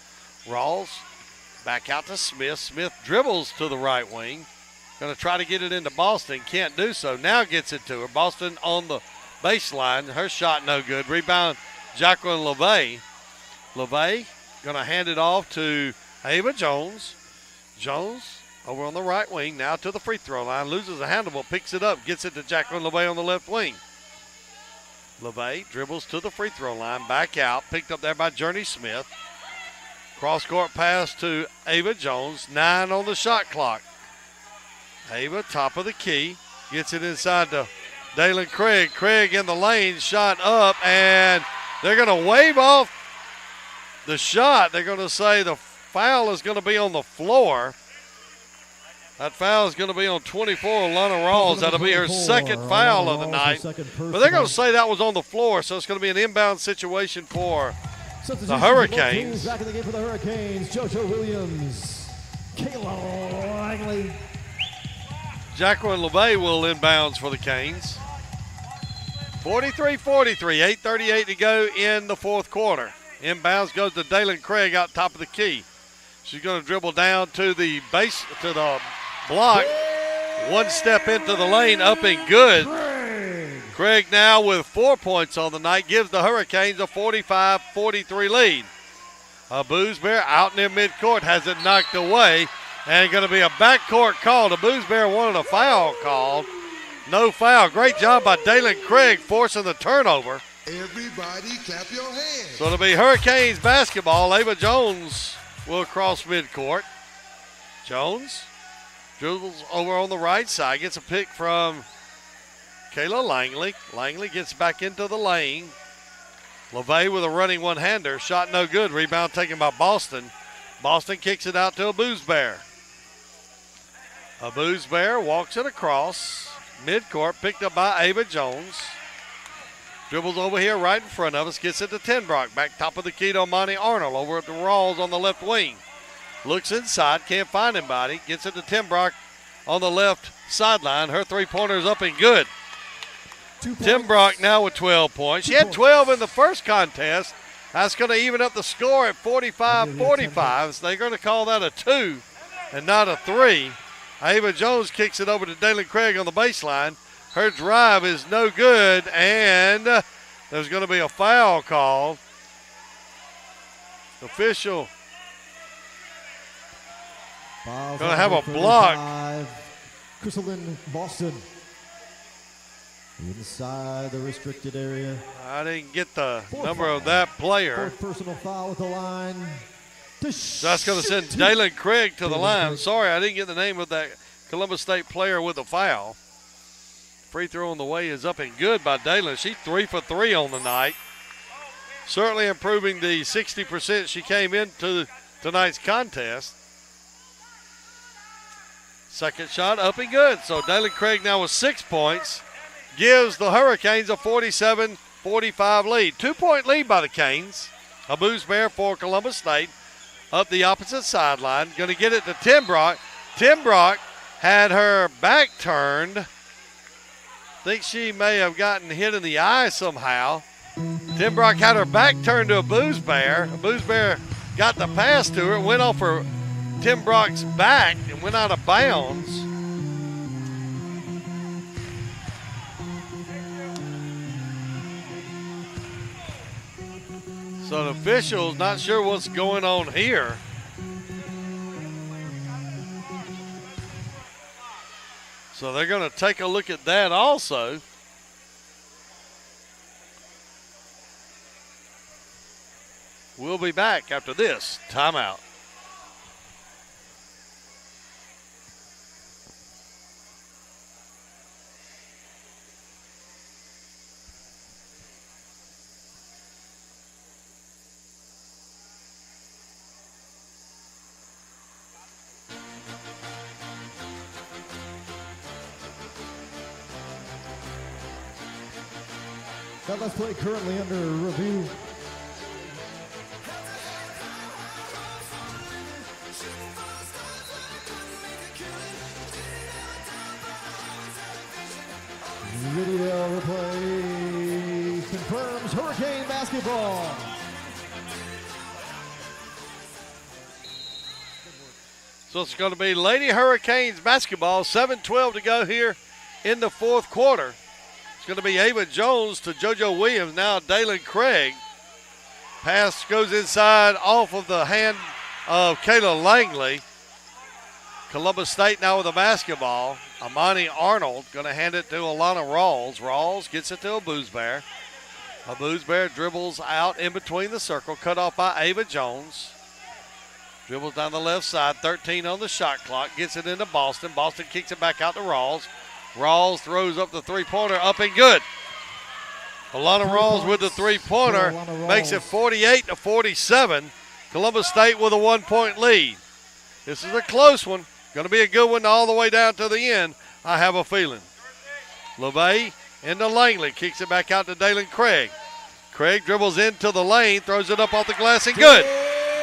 Rawls back out to Smith. Smith dribbles to the right wing. Going to try to get it into Boston. Can't do so. Now gets it to her. Boston on the baseline. Her shot no good. Rebound Jacqueline LeVay. LeVay going to hand it off to Ava Jones. Jones over on the right wing. Now to the free throw line. Loses a handle but picks it up. Gets it to Jacqueline LeVay on the left wing. LeVay dribbles to the free throw line, back out, picked up there by Journey Smith. Cross-court pass to Ava Jones, 9 on the shot clock. Ava, top of the key, gets it inside to Dalen Craig. Craig in the lane, shot up, and they're going to wave off the shot. They're going to say the foul is going to be on the floor. That foul is going to be on 24, Lana Rawls. That'll be her second foul of the night. But they're going to say that was on the floor, so it's going to be an inbound situation for the Hurricanes. Back in the game for the Hurricanes, JoJo Williams, Kayla Langley. Jacqueline LeVay will inbounds for the Canes. 43-43, 8:38 to go in the fourth quarter. Inbounds goes to Dalen Craig out top of the key. She's going to dribble down to the base, to the block. One step into the lane, up and good. Craig now with 4 points on the night gives the Hurricanes a 45-43 lead. Boosbear out near midcourt has it knocked away. And going to be a backcourt call. The Boosbear wanted a foul called. No foul. Great job by Dalen Craig forcing the turnover. Everybody clap your hands. So it'll be Hurricanes basketball. Ava Jones will cross midcourt. Jones dribbles over on the right side. Gets a pick from Kayla Langley. Langley gets back into the lane. LeVay with a running one-hander. Shot no good. Rebound taken by Boston. Boston kicks it out to a Boosbear. A Boosbear walks it across midcourt, picked up by Ava Jones. Dribbles over here right in front of us, gets it to Tenbrock. Back top of the key to Monty Arnold over at the Rawls on the left wing. Looks inside, can't find anybody. Gets it to Tenbrock on the left sideline. Her three-pointer is up and good. Tenbrock now with 12 points. She had 12 in the first contest. That's going to even up the score at 45-45. So they're going to call that a 2 and not a 3. Ava Jones kicks it over to Dalen Craig on the baseline. Her drive is no good, and there's going to be a foul called. Official going to have a block. Crystalline Boston inside the restricted area. I didn't get the number of that player. Fourth personal foul at the line. So that's going to send Dalen Craig to the line. Sorry, I didn't get the name of that Columbus State player with a foul. Free throw on the way is up and good by Dalen. She's 3 for 3 on the night. Certainly improving the 60% she came into tonight's contest. Second shot up and good. So Dalen Craig now with 6 points gives the Hurricanes a 47-45 lead. 2-point lead by the Canes. A Boosbear for Columbus State. Up the opposite sideline. Going to get it to Tenbrock. Tenbrock had her back turned. Think she may have gotten hit in the eye somehow. Tenbrock had her back turned to a Boosbear. A Boosbear got the pass to her. Went off her Tenbrock's back and went out of bounds. So the officials not sure what's going on here. So they're going to take a look at that also. We'll be back after this timeout. That last play currently under review. Video replay confirms Hurricane basketball. So it's going to be Lady Hurricanes basketball. 7:12 to go here in the fourth quarter. It's going to be Ava Jones to JoJo Williams. Now Dalen Craig. Pass goes inside off of the hand of Kayla Langley. Columbus State now with the basketball. Amani Arnold going to hand it to Alana Rawls. Rawls gets it to a Boosbear. A Boosbear dribbles out in between the circle. Cut off by Ava Jones. Dribbles down the left side. 13 on the shot clock. Gets it into Boston. Boston kicks it back out to Rawls. Rawls throws up the three-pointer, up and good. Alana Rawls with the three-pointer makes it 48-47. Columbus State with a 1-point lead. This is a close one. Going to be a good one all the way down to the end, I have a feeling. LeVay into Langley, kicks it back out to Dalen Craig. Craig dribbles into the lane, throws it up off the glass, and good.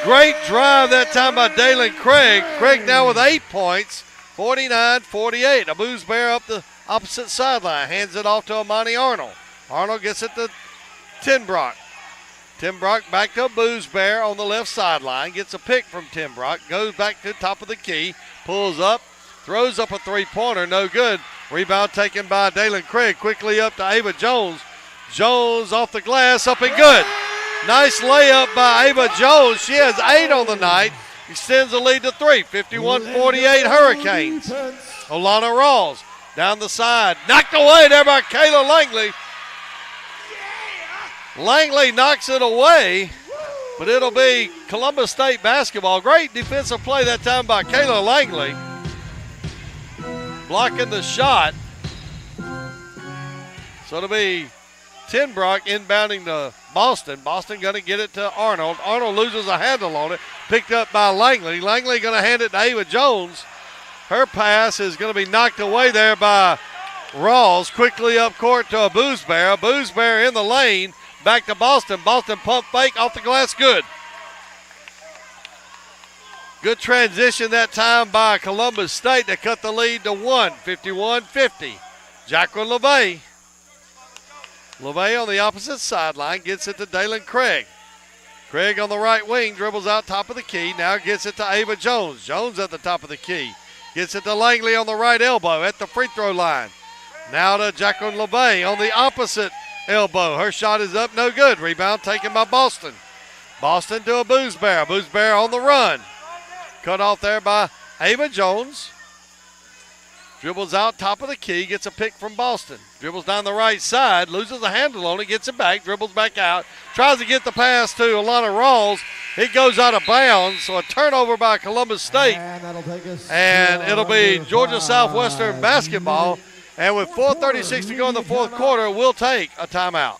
Great drive that time by Dalen Craig. Craig now with 8 points. 49-48. A Boosbear up the opposite sideline. Hands it off to Amani Arnold. Arnold gets it to Tenbrock. Tenbrock back to a Boosbear on the left sideline. Gets a pick from Tenbrock. Goes back to the top of the key. Pulls up. Throws up a three-pointer. No good. Rebound taken by Dalen Craig. Quickly up to Ava Jones. Jones off the glass. Up and good. Nice layup by Ava Jones. She has 8 on the night. Extends the lead to 3. 51-48 Hurricanes. Olana Rawls down the side. Knocked away there by Kayla Langley. Langley knocks it away, but it'll be Columbus State basketball. Great defensive play that time by Kayla Langley. Blocking the shot. So it'll be Tenbrock inbounding to Boston. Boston going to get it to Arnold. Arnold loses a handle on it. Picked up by Langley. Langley going to hand it to Ava Jones. Her pass is going to be knocked away there by Rawls. Quickly up court to Boosbear. Boosbear in the lane. Back to Boston. Boston pump fake off the glass. Good. Good transition that time by Columbus State to cut the lead to 1. 51-50. Jacqueline LeVay. LeVay on the opposite sideline gets it to Dalen Craig. Craig on the right wing dribbles out top of the key. Now gets it to Ava Jones. Jones at the top of the key. Gets it to Langley on the right elbow at the free throw line. Now to Jacqueline LeVay on the opposite elbow. Her shot is up, no good. Rebound taken by Boston. Boston to a Boosbear. Boosbear on the run. Cut off there by Ava Jones. Dribbles out top of the key, gets a pick from Boston. Dribbles down the right side, loses a handle on it, gets it back, dribbles back out. Tries to get the pass to Alana Rawls. It goes out of bounds, so a turnover by Columbus State. And it'll be Georgia Southwestern basketball. And with 4:36 to go in the fourth quarter, we'll take a timeout.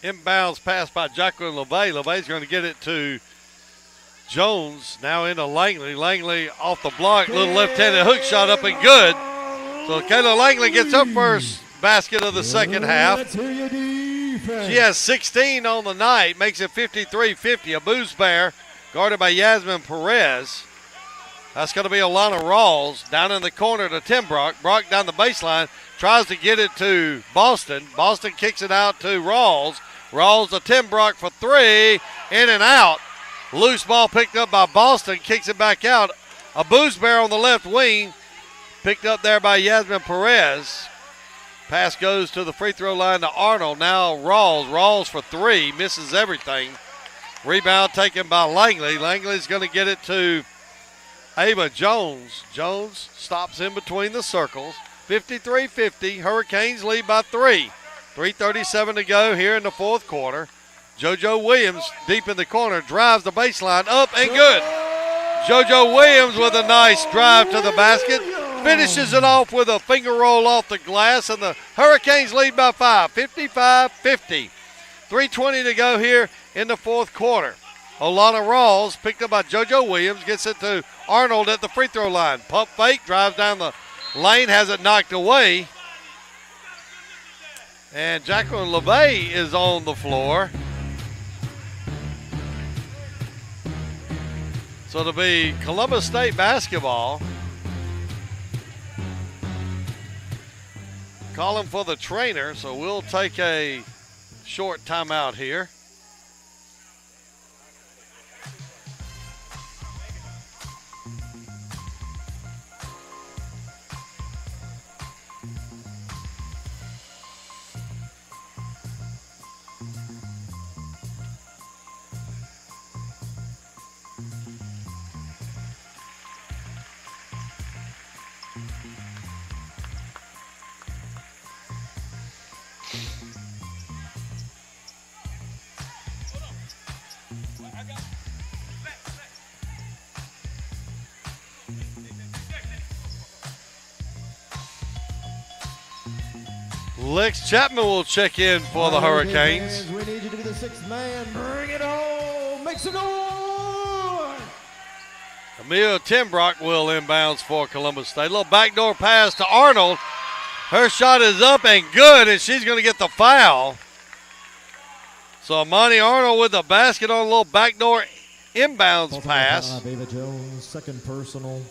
Inbounds pass by Jacqueline LeVay. LeVay's going to get it to Jones. Now into Langley. Langley off the block. Little left-handed hook shot up and good. So Kayla Langley gets her first basket of the second half. She has 16 on the night. Makes it 53-50. A Boosbear guarded by Yasmin Perez. That's going to be Alana Rawls down in the corner to Tim Brock. Brock down the baseline. Tries to get it to Boston. Boston kicks it out to Rawls. Rawls to Tim Brock for three. In and out. Loose ball picked up by Boston. Kicks it back out. A Boosbear on the left wing. Picked up there by Yasmin Perez. Pass goes to the free throw line to Arnold. Now Rawls. Rawls for three. Misses everything. Rebound taken by Langley. Langley's going to get it to Ava Jones. Jones stops in between the circles. 53-50. Hurricanes lead by three. 3:37 to go here in the fourth quarter. JoJo Williams deep in the corner. Drives the baseline up and good. JoJo Williams with a nice drive to the basket. Finishes it off with a finger roll off the glass. And the Hurricanes lead by 5. 55-50. 3:20 to go here in the fourth quarter. Olana Rawls picked up by JoJo Williams. Gets it to Arnold at the free throw line. Pump fake. Drives down the lane. Has it knocked away. And Jacqueline LeVay is on the floor. So it'll be Columbus State basketball. Calling for the trainer, so we'll take a short timeout here. Lex Chapman will check in for the Hurricanes. We need you to be the sixth man. Bring it on. Make some noise. Amelia Timbrock will inbounds for Columbus State. A little backdoor pass to Arnold. Her shot is up and good, and she's going to get the foul. So Amani Arnold with the basket on a little backdoor inbounds pass. Ava Jones, second personal.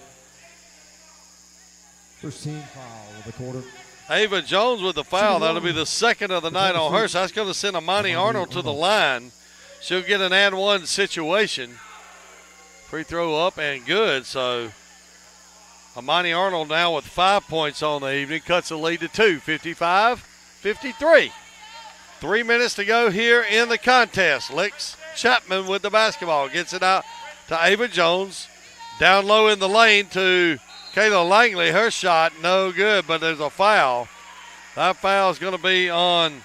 First team foul of the quarter. Ava Jones with the foul. That'll be the second of the night on her. So that's going to send Amani Arnold to the line. She'll get an and one situation. Free throw up and good. So Amani Arnold now with 5 points on the evening. Cuts the lead to 2, 55-53. 3 minutes to go here in the contest. Lex Chapman with the basketball. Gets it out to Ava Jones. Down low in the lane to Kayla Langley. Her shot no good, but there's a foul. That foul is going to be on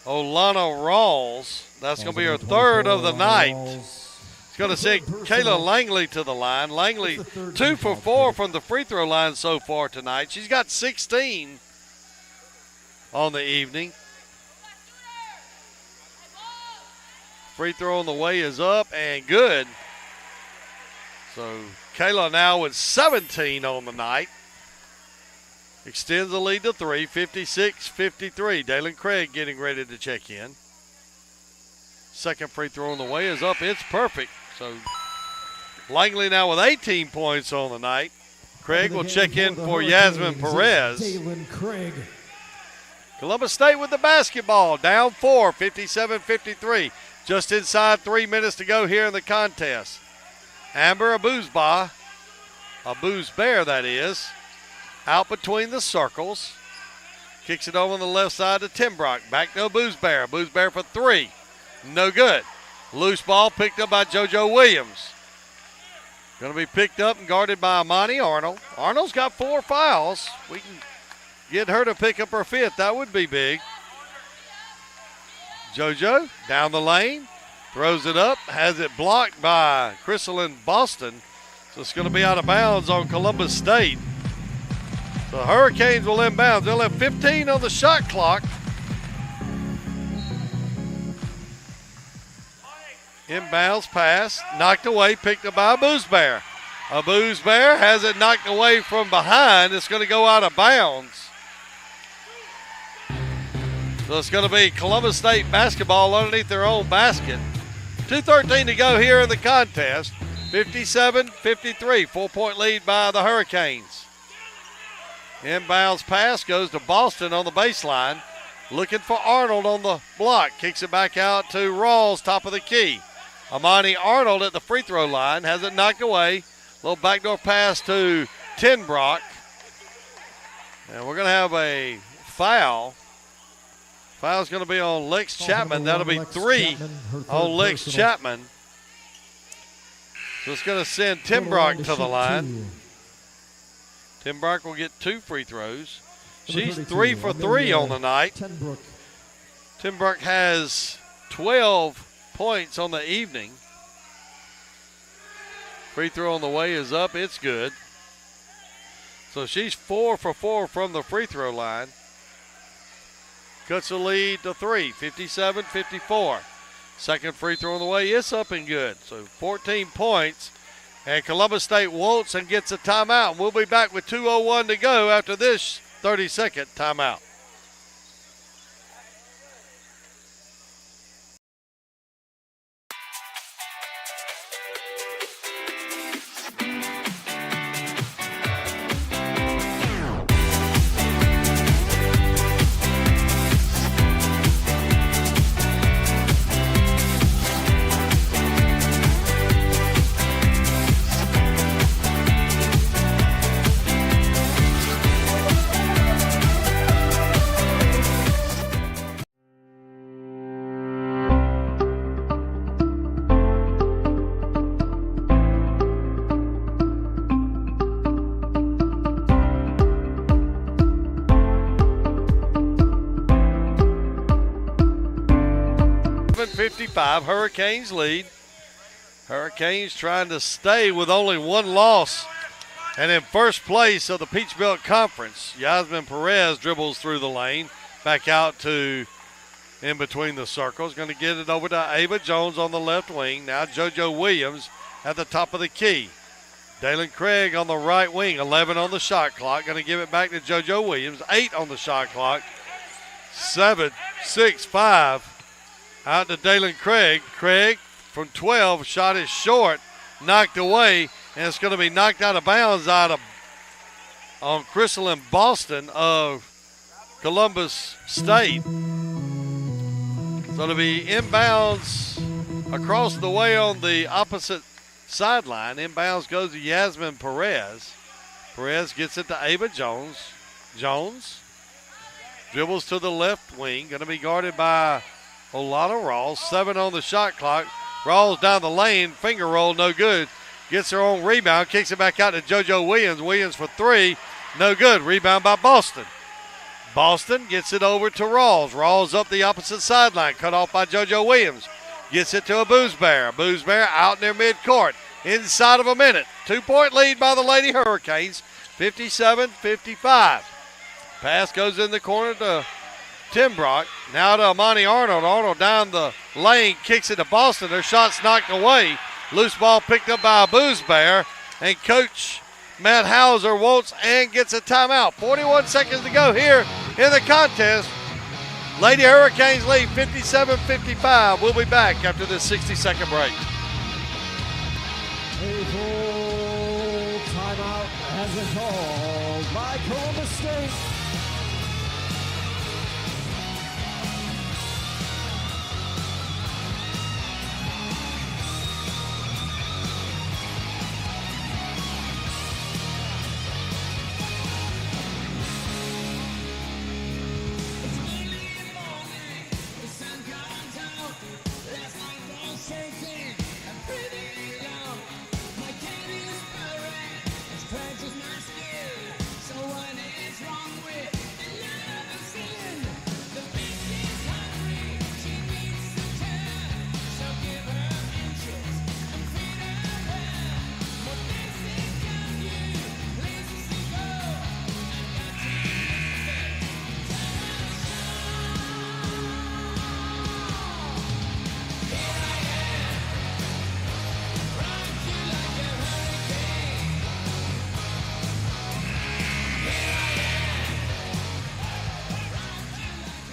Olana Rawls. That's going to be her third of the night. It's going to send Kayla Langley to the line. Langley 2 for 4 from the free throw line so far tonight. She's got 16 on the evening. Free throw on the way is up and good. So Kayla now with 17 on the night. Extends the lead to 3, 56-53. Dalen Craig getting ready to check in. Second free throw on the way is up. It's perfect. So Langley now with 18 points on the night. Craig will check in for Yasmin Perez. Dalen Craig. Columbus State with the basketball. Down 4, 57-53. Just inside 3 minutes to go here in the contest. Amber Abuzbear, that is, out between the circles. Kicks it over on the left side to Timbrock. Back to Abuzbear. Abuzbear for 3. No good. Loose ball picked up by JoJo Williams. Going to be picked up and guarded by Amani Arnold. Arnold's got 4 fouls. We can get her to pick up her 5th. That would be big. JoJo down the lane. Throws it up, has it blocked by Chrysalyn Boston. So it's going to be out of bounds on Columbus State. The Hurricanes will inbound. They'll have 15 on the shot clock. Inbounds pass, knocked away, picked up by Abuzbear. Abuzbear has it knocked away from behind. It's going to go out of bounds. So it's going to be Columbus State basketball underneath their own basket. 2:13 to go here in the contest. 57-53, 4-point lead by the Hurricanes. Inbounds pass goes to Boston on the baseline. Looking for Arnold on the block. Kicks it back out to Rawls, top of the key. Amani Arnold at the free throw line. Has it knocked away. Little backdoor pass to Timbrock. And we're going to have a foul. Foul's going to be on Lex Chapman. That'll be 3 on Lex Chapman. So it's going to send Timbrock to the line. Timbrock will get 2 free throws. She's 3 for 3 on the night. Timbrock has 12 points on the evening. Free throw on the way is up. It's good. So she's 4 for 4 from the free throw line. Cuts the lead to 3, 57-54. Second free throw on the way, it's up and good. So 14 points, and Columbus State wants and gets a timeout. We'll be back with 2:01 to go after this 30-second timeout. 57-55. Hurricanes lead. Hurricanes trying to stay with only one loss. And in first place of the Peach Belt Conference, Yasmin Perez dribbles through the lane, back out to in between the circles. Going to get it over to Ava Jones on the left wing. Now JoJo Williams at the top of the key. Dalen Craig on the right wing, 11 on the shot clock. Going to give it back to JoJo Williams, 8 on the shot clock. 7, 6, 5. Out to Dalen Craig. Craig from 12, shot is short, knocked away, and it's going to be knocked out of bounds on Crystal Boston of Columbus State. So it'll be inbounds across the way on the opposite sideline. Inbounds goes to Yasmin Perez. Perez gets it to Ava Jones. Jones dribbles to the left wing. Going to be guarded by Olana Rawls. 7 on the shot clock. Rawls down the lane. Finger roll, no good. Gets her own rebound. Kicks it back out to JoJo Williams. Williams for 3. No good. Rebound by Boston. Boston gets it over to Rawls. Rawls up the opposite sideline. Cut off by JoJo Williams. Gets it to a Boozbear. Boozbear out in their midcourt. Inside of a minute. 2-point lead by the Lady Hurricanes. 57-55. Pass goes in the corner to Timbrock. Now to Amani Arnold. Arnold down the lane. Kicks it to Boston. Their shot's knocked away. Loose ball picked up by a Boozbear. And Coach Matt Hauser wants and gets a timeout. 41 seconds to go here in the contest. Lady Hurricanes lead 57-55. We'll be back after this 60-second break. A full timeout has been called by Columbus State.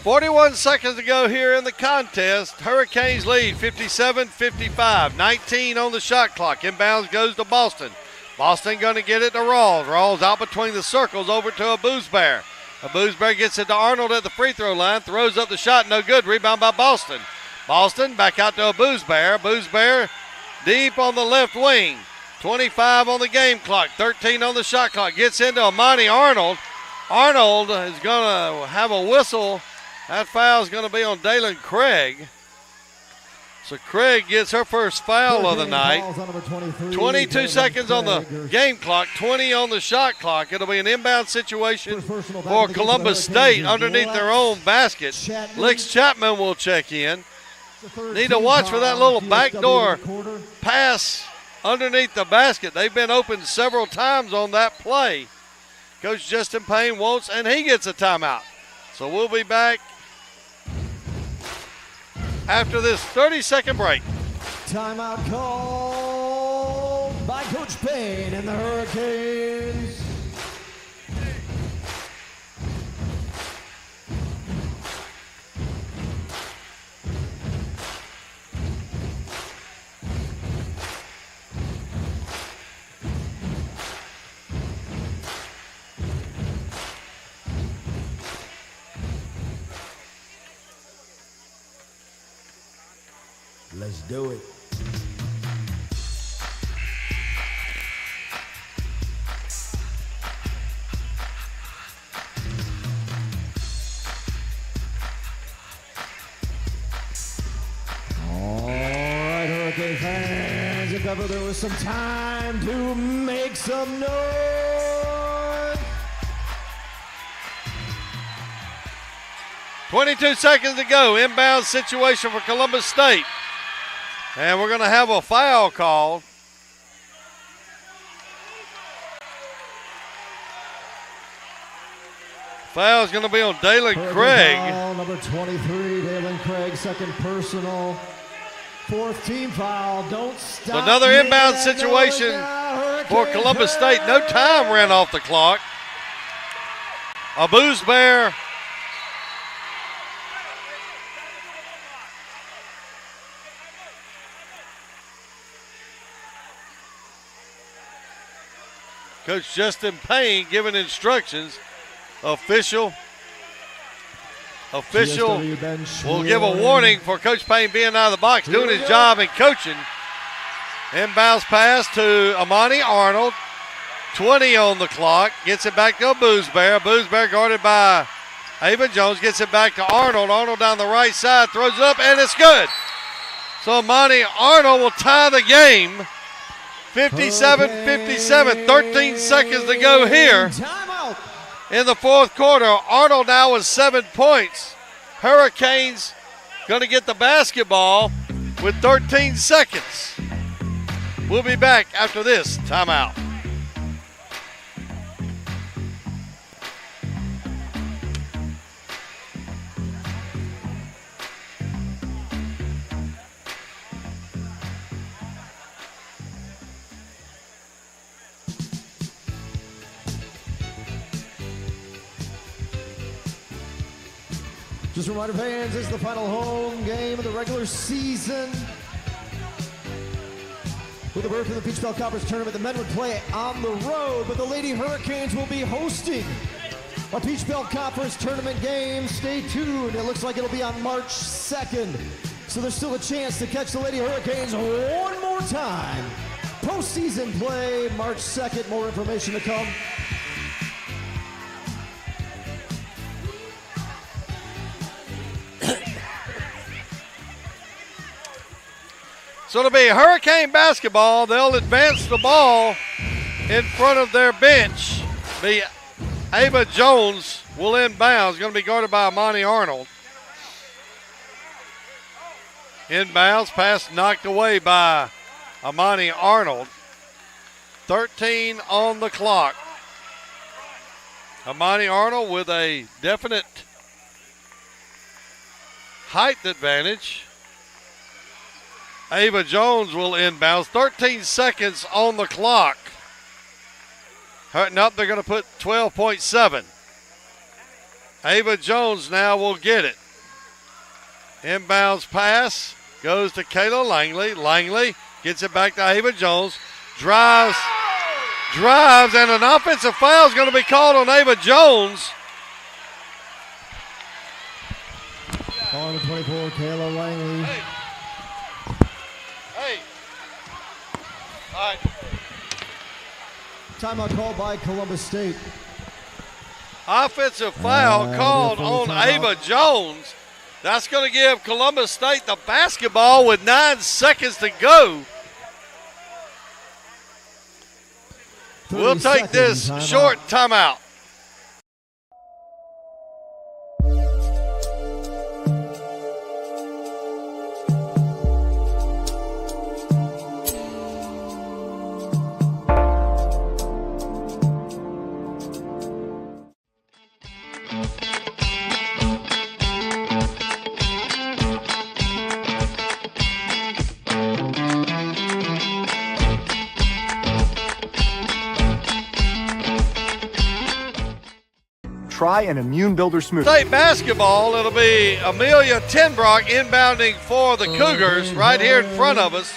.41 seconds to go here in the contest. Hurricanes lead 57-55. 19 on the shot clock. Inbounds goes to Boston. Boston going to get it to Rawls. Rawls out between the circles over to a Boozbear. A Boozbear gets it to Arnold at the free throw line. Throws up the shot. No good. Rebound by Boston. Boston back out to a Boozbear. Boozbear deep on the left wing. 25 on the game clock. 13 on the shot clock. Gets into Amani Arnold. Arnold is going to have a whistle. That foul is going to be on Dalen Craig. So Craig gets her first foul of the night. 22 seconds on the game clock, 20 on the shot clock. It'll be an inbound situation for Columbus State underneath their own basket. Lex Chapman will check in. Need to watch for that little backdoor pass underneath the basket. They've been open several times on that play. Coach Justin Payne wants, and he gets a timeout. So we'll be back after this 30-second break. Timeout called by Coach Payne and the Hurricanes. Let's do it. All right, Hurricane fans, if ever there was some time to make some noise. 22 seconds to go. Inbound situation for Columbus State. And we're going to have a foul called. Foul is going to be on Dalen Craig. Foul, number 23, Dalen Craig, second personal. Fourth team foul. Don't stop. So another inbound situation for Columbus State. No time ran off the clock. A Booze Bear. Coach Justin Payne giving instructions. Official will give a warning for Coach Payne being out of the box, doing his job and coaching. Inbounds pass to Amani Arnold. 20 on the clock. Gets it back to a Booze Bear. Booze Bear guarded by Ava Jones. Gets it back to Arnold. Arnold down the right side. Throws it up, and it's good. So Amani Arnold will tie the game. 57-57. 13 seconds to go here. In the fourth quarter, Arnold now with 7 points. Hurricanes going to get the basketball with 13 seconds. We'll be back after this timeout. Just a reminder, fans, this is the final home game of the regular season. With the birth of the Peach Belt Conference tournament, the men would play on the road, but the Lady Hurricanes will be hosting a Peach Belt Conference tournament game. Stay tuned. It looks like it'll be on March 2nd. So there's still a chance to catch the Lady Hurricanes one more time. Postseason play, March 2nd. More information to come. So it'll be Hurricane basketball. They'll advance the ball in front of their bench. Ava Jones will inbounds. Going to be guarded by Amani Arnold. Inbounds, pass knocked away by Amani Arnold. 13 on the clock. Amani Arnold with a definite height advantage. Ava Jones will inbounds. 13 seconds on the clock. Nope, they're going to put 12.7. Ava Jones now will get it. Inbounds pass goes to Kayla Langley. Langley gets it back to Ava Jones. Drives, and an offensive foul is going to be called on Ava Jones. On the 24, Kayla Langley. Hey. All right. Timeout called by Columbus State. Offensive foul called on Ava Jones. That's going to give Columbus State the basketball with 9 seconds to go. We'll take this short timeout. Try an Immune Builder smoothie. State basketball, it'll be Amelia Tenbrock inbounding for the Cougars right here in front of us.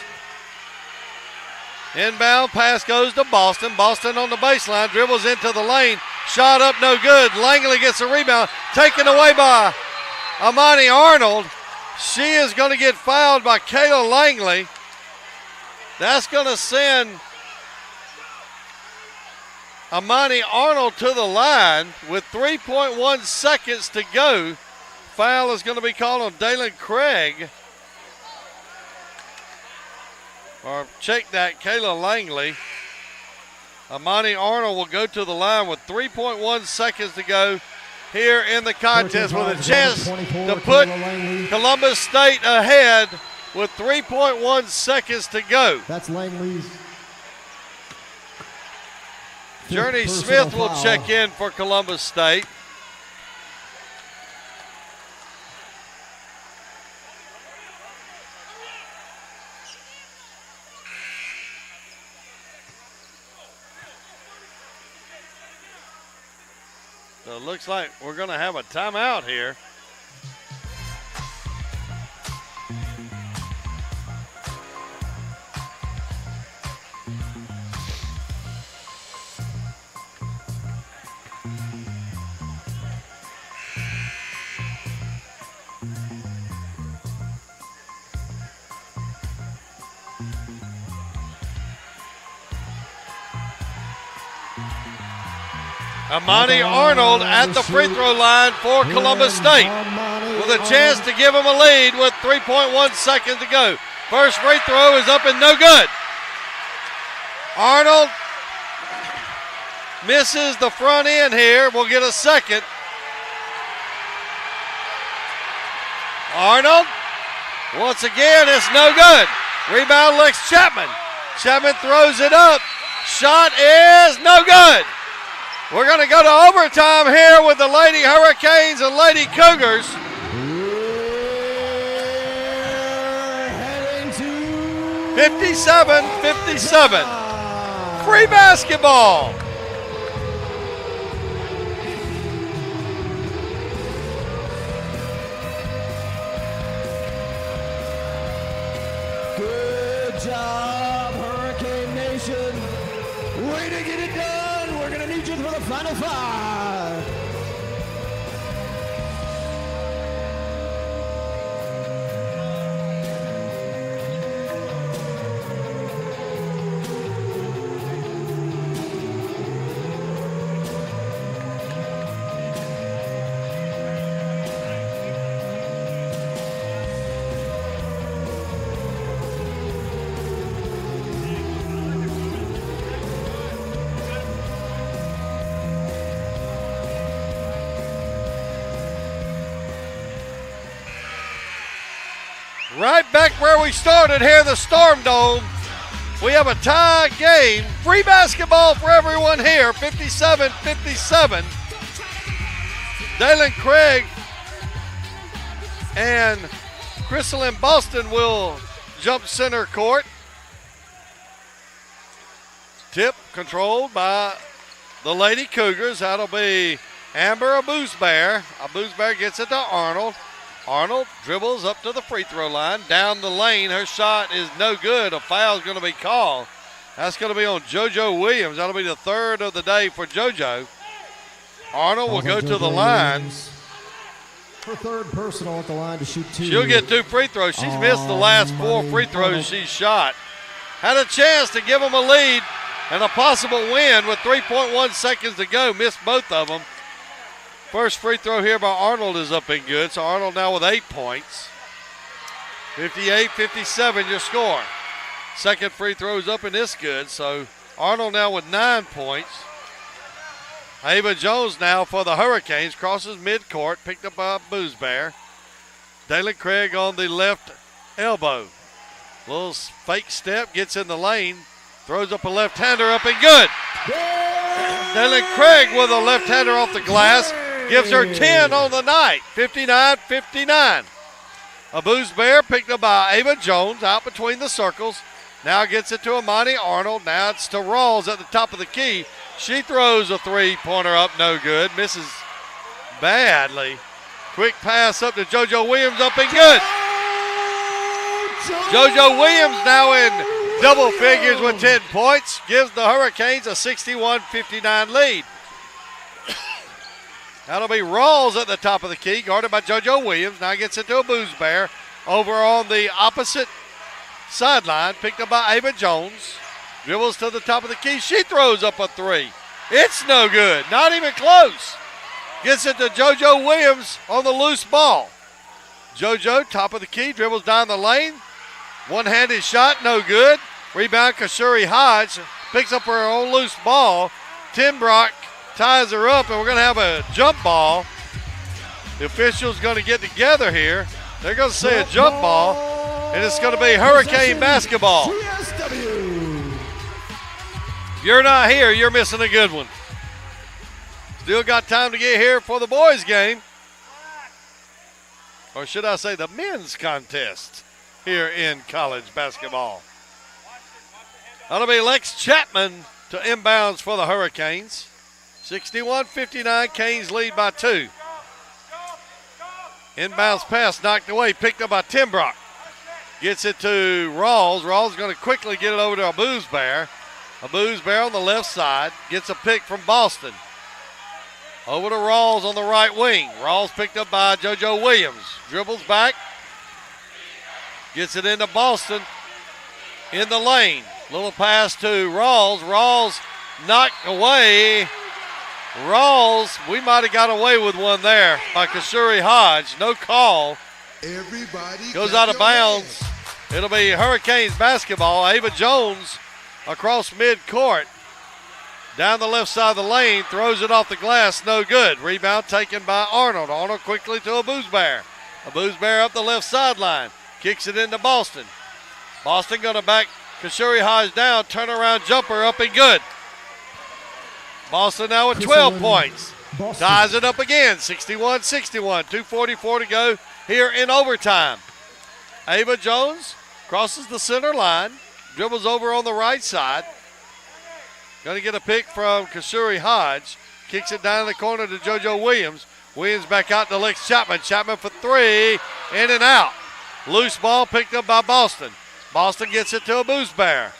Inbound pass goes to Boston. Boston on the baseline, dribbles into the lane. Shot up, no good. Langley gets a rebound, taken away by Amani Arnold. She is going to get fouled by Kayla Langley. That's going to send Amani Arnold to the line with 3.1 seconds to go. Foul is going to be called on Dalen Craig. Or check that, Kayla Langley. Amani Arnold will go to the line with 3.1 seconds to go here in the contest with a chance to 24, put Kayla Langley. Columbus State ahead with 3.1 seconds to go. That's Langley's. Journey personal Smith will foul. check in for Columbus State. So it looks like we're going to have a timeout here. Amani Arnold at the free throw line for Columbus State with a chance to give them a lead with 3.1 seconds to go. First free throw is up and no good. Arnold misses the front end here. We'll get a second. Arnold, once again, it's no good. Rebound Lex Chapman. Chapman throws it up. Shot is no good. We're going to go to overtime here with the Lady Hurricanes and Lady Cougars. Heading to 57-57. Free basketball. Good job, Hurricane Nation. Way to get it done. We're going to need you for the final five. Right back where we started here, the Storm Dome. We have a tie game. Free basketball for everyone here, 57-57. Dalen Craig and Crystalyn Boston will jump center court. Tip controlled by the Lady Cougars. That'll be Amber Abuzbear. Abuzbear gets it to Arnold. Arnold dribbles up to the free throw line, down the lane. Her shot is no good. A foul is going to be called. That's going to be on JoJo Williams. That'll be the third of the day for JoJo. Arnold will go to the line. Her third personal at the line to shoot two. She'll get 2 free throws. She's missed the last 4 free throws she's shot. Had a chance to give them a lead and a possible win with 3.1 seconds to go. Missed both of them. First free throw here by Arnold is up and good. So Arnold now with 8 points. 58-57 your score. Second free throw is up and it's good. So Arnold now with 9 points. Ava Jones now for the Hurricanes. Crosses midcourt. Picked up by Boozbear. Dalen Craig on the left elbow. Little fake step. Gets in the lane. Throws up a left-hander up and good. Dalen Craig with a left-hander off the glass. Gives her 10 on the night, 59-59. A Boozbear picked up by Ava Jones out between the circles. Now gets it to Amani Arnold. Now it's to Rawls at the top of the key. She throws a three-pointer up, no good. Misses badly. Quick pass up to JoJo Williams, up and good. JoJo Williams now in double figures with 10 points. Gives the Hurricanes a 61-59 lead. That'll be Rawls at the top of the key, guarded by JoJo Williams. Now gets it to a Boozbear over on the opposite sideline, picked up by Ava Jones. Dribbles to the top of the key. She throws up a three. It's no good. Not even close. Gets it to JoJo Williams on the loose ball. JoJo, top of the key, dribbles down the lane. One-handed shot, no good. Rebound, Kashuri Hodge picks up her own loose ball. Timbrock ties her up, and we're going to have a jump ball. The officials going to get together here. They're going to say a jump ball, and it's going to be Hurricane basketball. If you're not here, you're missing a good one. Still got time to get here for the boys' game. Or should I say the men's contest here in college basketball. That'll be Lex Chapman to inbounds for the Hurricanes. 61-59, Canes lead by 2. Inbounds pass knocked away, picked up by Timbrock. Gets it to Rawls. Rawls going to quickly get it over to Abuzbear. Abuzbear on the left side gets a pick from Boston. Over to Rawls on the right wing. Rawls picked up by JoJo Williams. Dribbles back. Gets it into Boston in the lane. Little pass to Rawls. Rawls knocked away. Rawls, we might have got away with one there by Kashuri Hodge. No call. Everybody goes out of bounds. It'll be Hurricanes basketball. Ava Jones across midcourt. Down the left side of the lane, throws it off the glass, no good. Rebound taken by Arnold. Arnold quickly to Abuzbear. Abuzbear up the left sideline. Kicks it into Boston. Boston going to back Kashuri Hodge down. Turnaround jumper up and good. Boston now with 12 points. Boston Ties it up again, 61-61. 2:44 to go here in overtime. Ava Jones crosses the center line. Dribbles over on the right side. Going to get a pick from Kashuri Hodge. Kicks it down in the corner to JoJo Williams. Williams back out to Lex Chapman. Chapman for 3. In and out. Loose ball picked up by Boston. Boston gets it to Abuzbear.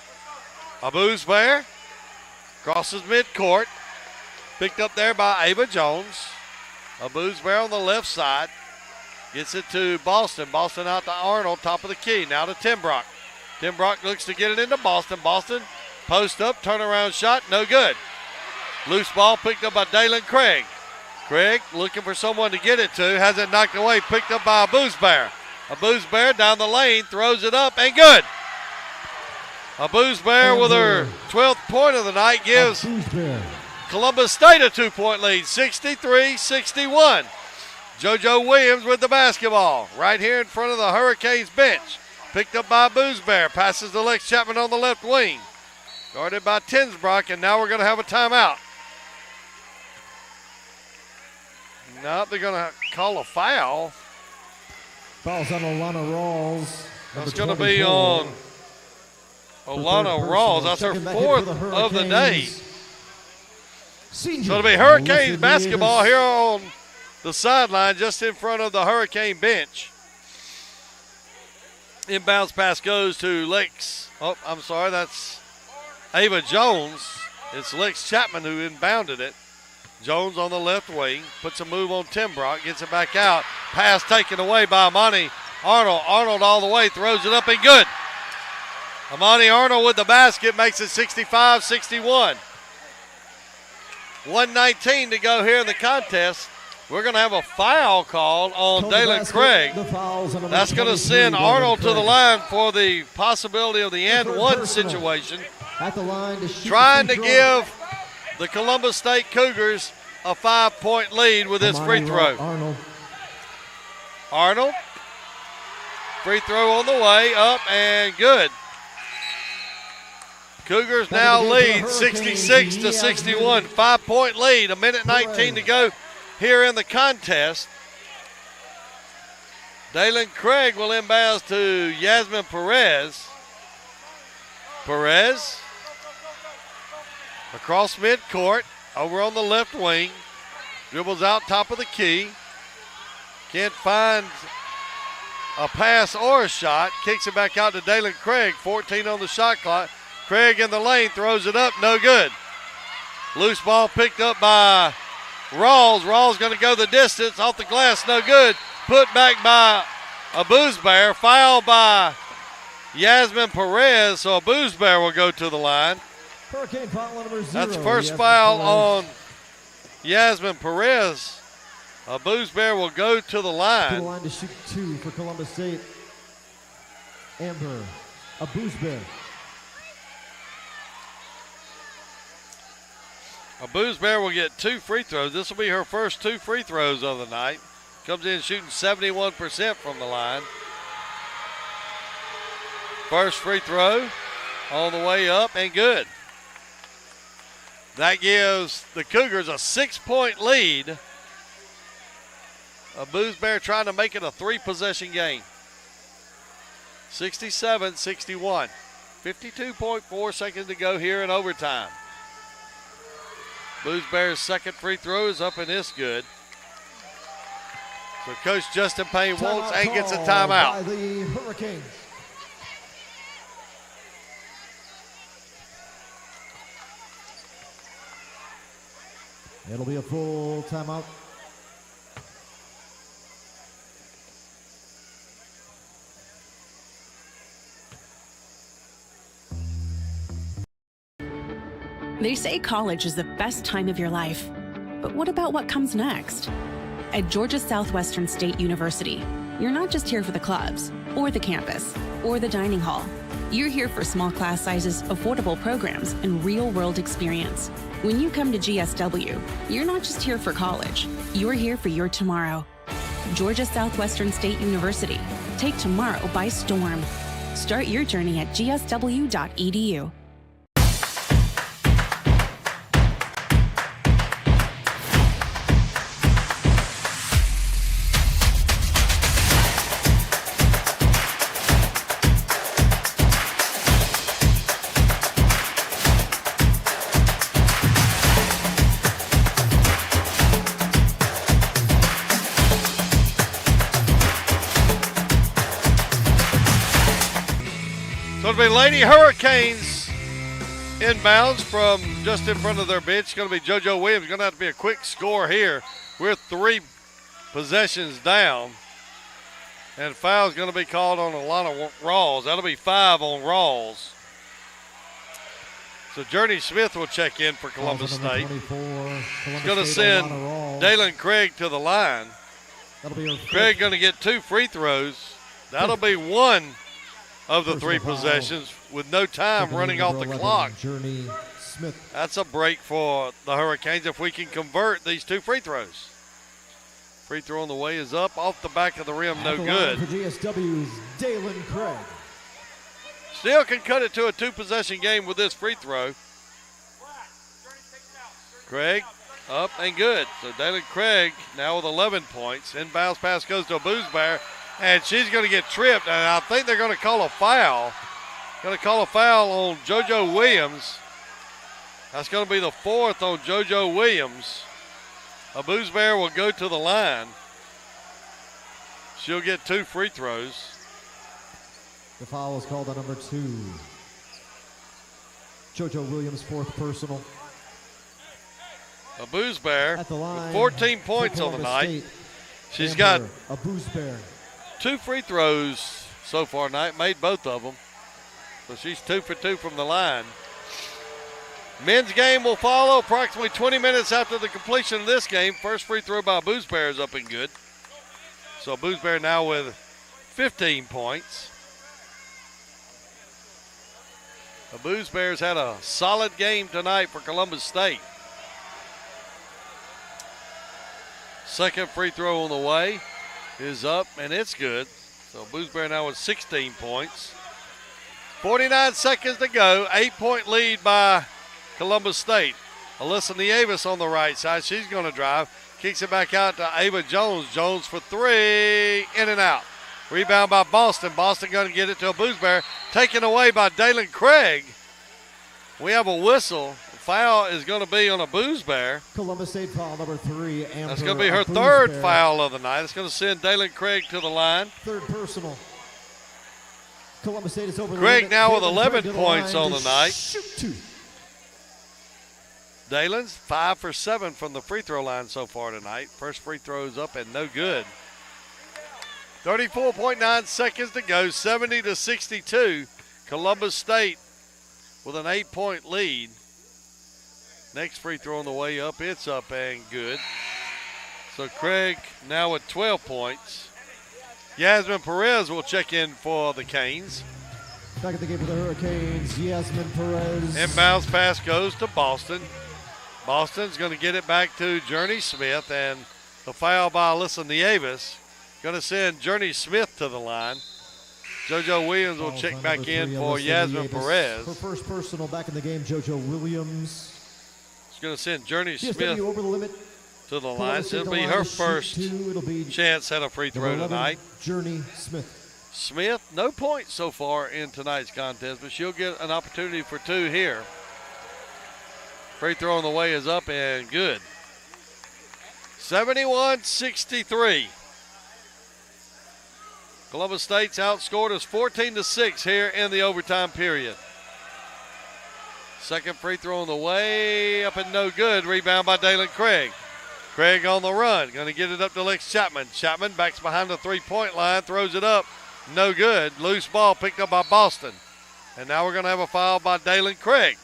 Abuzbear crosses midcourt. Picked up there by Ava Jones. Abuzbear on the left side. Gets it to Boston. Boston out to Arnold, top of the key. Now to Timbrock. Timbrock looks to get it into Boston. Boston post up, turnaround shot, no good. Loose ball picked up by Dalen Craig. Craig looking for someone to get it to. Has it knocked away, picked up by Abuzbear. Abuzbear down the lane, throws it up, and good. Abuzbear with her 12th point of the night gives Columbus State a 2-point lead, 63-61. JoJo Williams with the basketball right here in front of the Hurricanes bench. Picked up by Abuzbear, passes to Lex Chapman on the left wing. Guarded by Tinsbrock, and now we're going to have a timeout. No, they're going to call a foul. Foul's on Olana Rawls. That's going to be on Olana Rawls. That's her 4th of the day. So it'll be Hurricanes basketball here on the sideline just in front of the Hurricane bench. Inbounds pass goes to Lex. Oh, I'm sorry, that's Ava Jones. It's Lex Chapman who inbounded it. Jones on the left wing, puts a move on Timbrock, gets it back out. Pass taken away by Amani Arnold. Arnold all the way, throws it up and good. Amani Arnold with the basket makes it 65-61. 1:19 to go here in the contest. We're going to have a foul call on Dalen Craig. That's going to send Arnold to the line for the possibility of the and one situation. Trying to give the Columbus State Cougars a 5-point lead with this free throw. Arnold. Free throw on the way, up and good. Cougars now lead 66-61. 5-point lead, 1:19 to go here in the contest. Dalen Craig will inbounds to Yasmin Perez. Perez across midcourt, over on the left wing. Dribbles out top of the key. Can't find a pass or a shot. Kicks it back out to Dalen Craig. 14 on the shot clock. Craig in the lane, throws it up, no good. Loose ball picked up by Rawls. Rawls going to go the distance, off the glass, no good. Put back by Abuzbear. Foul by Yasmin Perez, so Abuzbear will go to the line. Hurricane foul number 0. That's the first foul on Yasmin Perez. Abuzbear will go to the line. To the line to shoot 2 for Columbus State. Amber Abuzbear. Abuzbear will get 2 free throws. This will be her first 2 free throws of the night. comes in shooting 71% from the line. First free throw on the way up and good. That gives the Cougars a 6-point lead. Booze Bear trying to make it a 3-possession game. 67-61. 52.4 seconds to go here in overtime. Booze Bear's second free throw is up and it's good. So Coach Justin Payne wants and gets a timeout. By the Hurricanes. It'll be a full timeout. They say college is the best time of your life. But what about what comes next? At Georgia Southwestern State University, you're not just here for the clubs, or the campus, or the dining hall. You're here for small class sizes, affordable programs, and real-world experience. When you come to GSW, you're not just here for college. You're here for your tomorrow. Georgia Southwestern State University. Take tomorrow by storm. Start your journey at gsw.edu. Lady Hurricanes inbounds from just in front of their bench. It's going to be JoJo Williams. Going to have to be a quick score here. We're 3 possessions down. And foul's going to be called on Alana Rawls. That'll be 5 on Rawls. So Journey Smith will check in for Columbus State. He's going to send Dalen Craig to the line. Craig going to get 2 free throws. That'll be 1 of the 3 possessions with no time running off the clock. That's a break for the Hurricanes if we can convert these 2 free throws. Free throw on the way is up, off the back of the rim, no good. For GSW's Dalen Craig. Still can cut it to a 2-possession game with this free throw. Craig up and good. So Dalen Craig now with 11 points. Inbounds pass goes to a Booze Bear. And she's going to get tripped, and I think they're going to call a foul. Going to call a foul on JoJo Williams. That's going to be the 4th on JoJo Williams. A Booze Bear will go to the line. She'll get 2 free throws. The foul is called on number 2. JoJo Williams, 4th personal. A Booze Bear at the line, with 14 points on the night. She's got a Booze Bear. 2 free throws so far tonight, made both of them. So she's 2 for 2 from the line. Men's game will follow approximately 20 minutes after the completion of this game. First free throw by Booze Bear is up and good. So Booze Bear now with 15 points. The Booze Bears had a solid game tonight for Columbus State. Second free throw on the way is up, and it's good. So Booze Bear now with 16 points. 49 seconds to go. 8-point lead by Columbus State. Alyssa Nieves on the right side. She's going to drive. Kicks it back out to Ava Jones. Jones for 3. In and out. Rebound by Boston. Boston going to get it to a Booze Bear. Taken away by Dalen Craig. We have a whistle. Foul is going to be on a Booze Bear. Columbus State foul number 3. That's going to be her 3rd foul of the night. It's going to send Dalen Craig to the line. 3rd personal. Columbus State is over. Craig now with 11 points on the night. Shoot 2. Dalen's 5 for 7 from the free throw line so far tonight. First free throw is up and no good. 34.9 seconds to go. 70-62. Columbus State with an 8-point lead. Next free throw on the way up, it's up and good. So Craig now with 12 points. Yasmin Perez will check in for the Canes. Back at the game for the Hurricanes, Yasmin Perez. Inbounds pass goes to Boston. Boston's going to get it back to Journey Smith, and A foul by Alyssa Nieves. Going to send Journey Smith to the line. JoJo Williams will check back in for Yasmin Perez. Her first personal back in the game, JoJo Williams. She's going to send Journey Smith over the limit to the line. So it'll be her first chance at a free throw tonight. Journey Smith. Smith, no points so far in tonight's contest, but she'll get an opportunity for 2 here. Free throw on the way is up and good. 71-63. Columbus State's outscored us 14-6 here in the overtime period. Second free throw on the way, up and no good. Rebound by Dalen Craig. Craig on the run, going to get it up to Lex Chapman. Chapman backs behind the three-point line, throws it up. No good. Loose ball picked up by Boston. And now we're going to have a foul by Dalen Craig.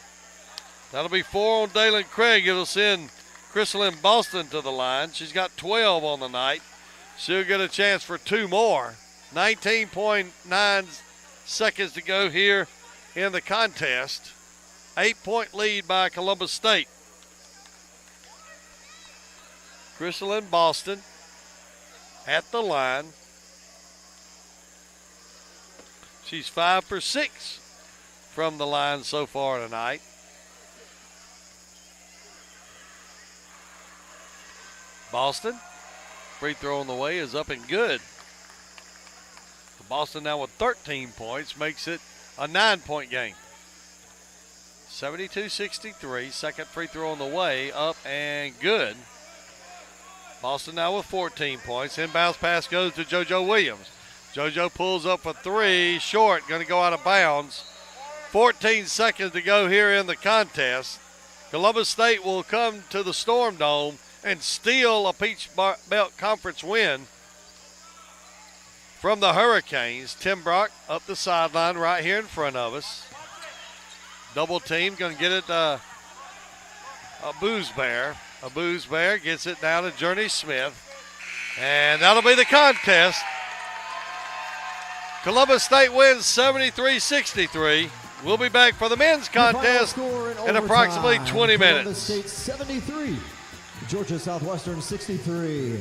That'll be 4 on Dalen Craig. It'll send Crystalline Boston to the line. She's got 12 on the night. She'll get a chance for 2 more. 19.9 seconds to go here in the contest. 8-point lead by Columbus State. Crystalline Boston at the line. She's 5 for 6 from the line so far tonight. Boston, free throw on the way is up and good. Boston now with 13 points makes it a 9-point game. 72-63, second free throw on the way, up and good. Boston now with 14 points. Inbounds pass goes to JoJo Williams. JoJo pulls up for 3, short, going to go out of bounds. 14 seconds to go here in the contest. Columbus State will come to the Storm Dome and steal a Peach Belt Conference win from the Hurricanes. Tim Brock up the sideline right here in front of us. Double team, going to get it a Booze Bear. A Booze Bear gets it down to Journey Smith. And that'll be the contest. Columbus State wins 73-63. We'll be back for the men's contest in approximately 20 minutes. Columbus State 73, Georgia Southwestern 63.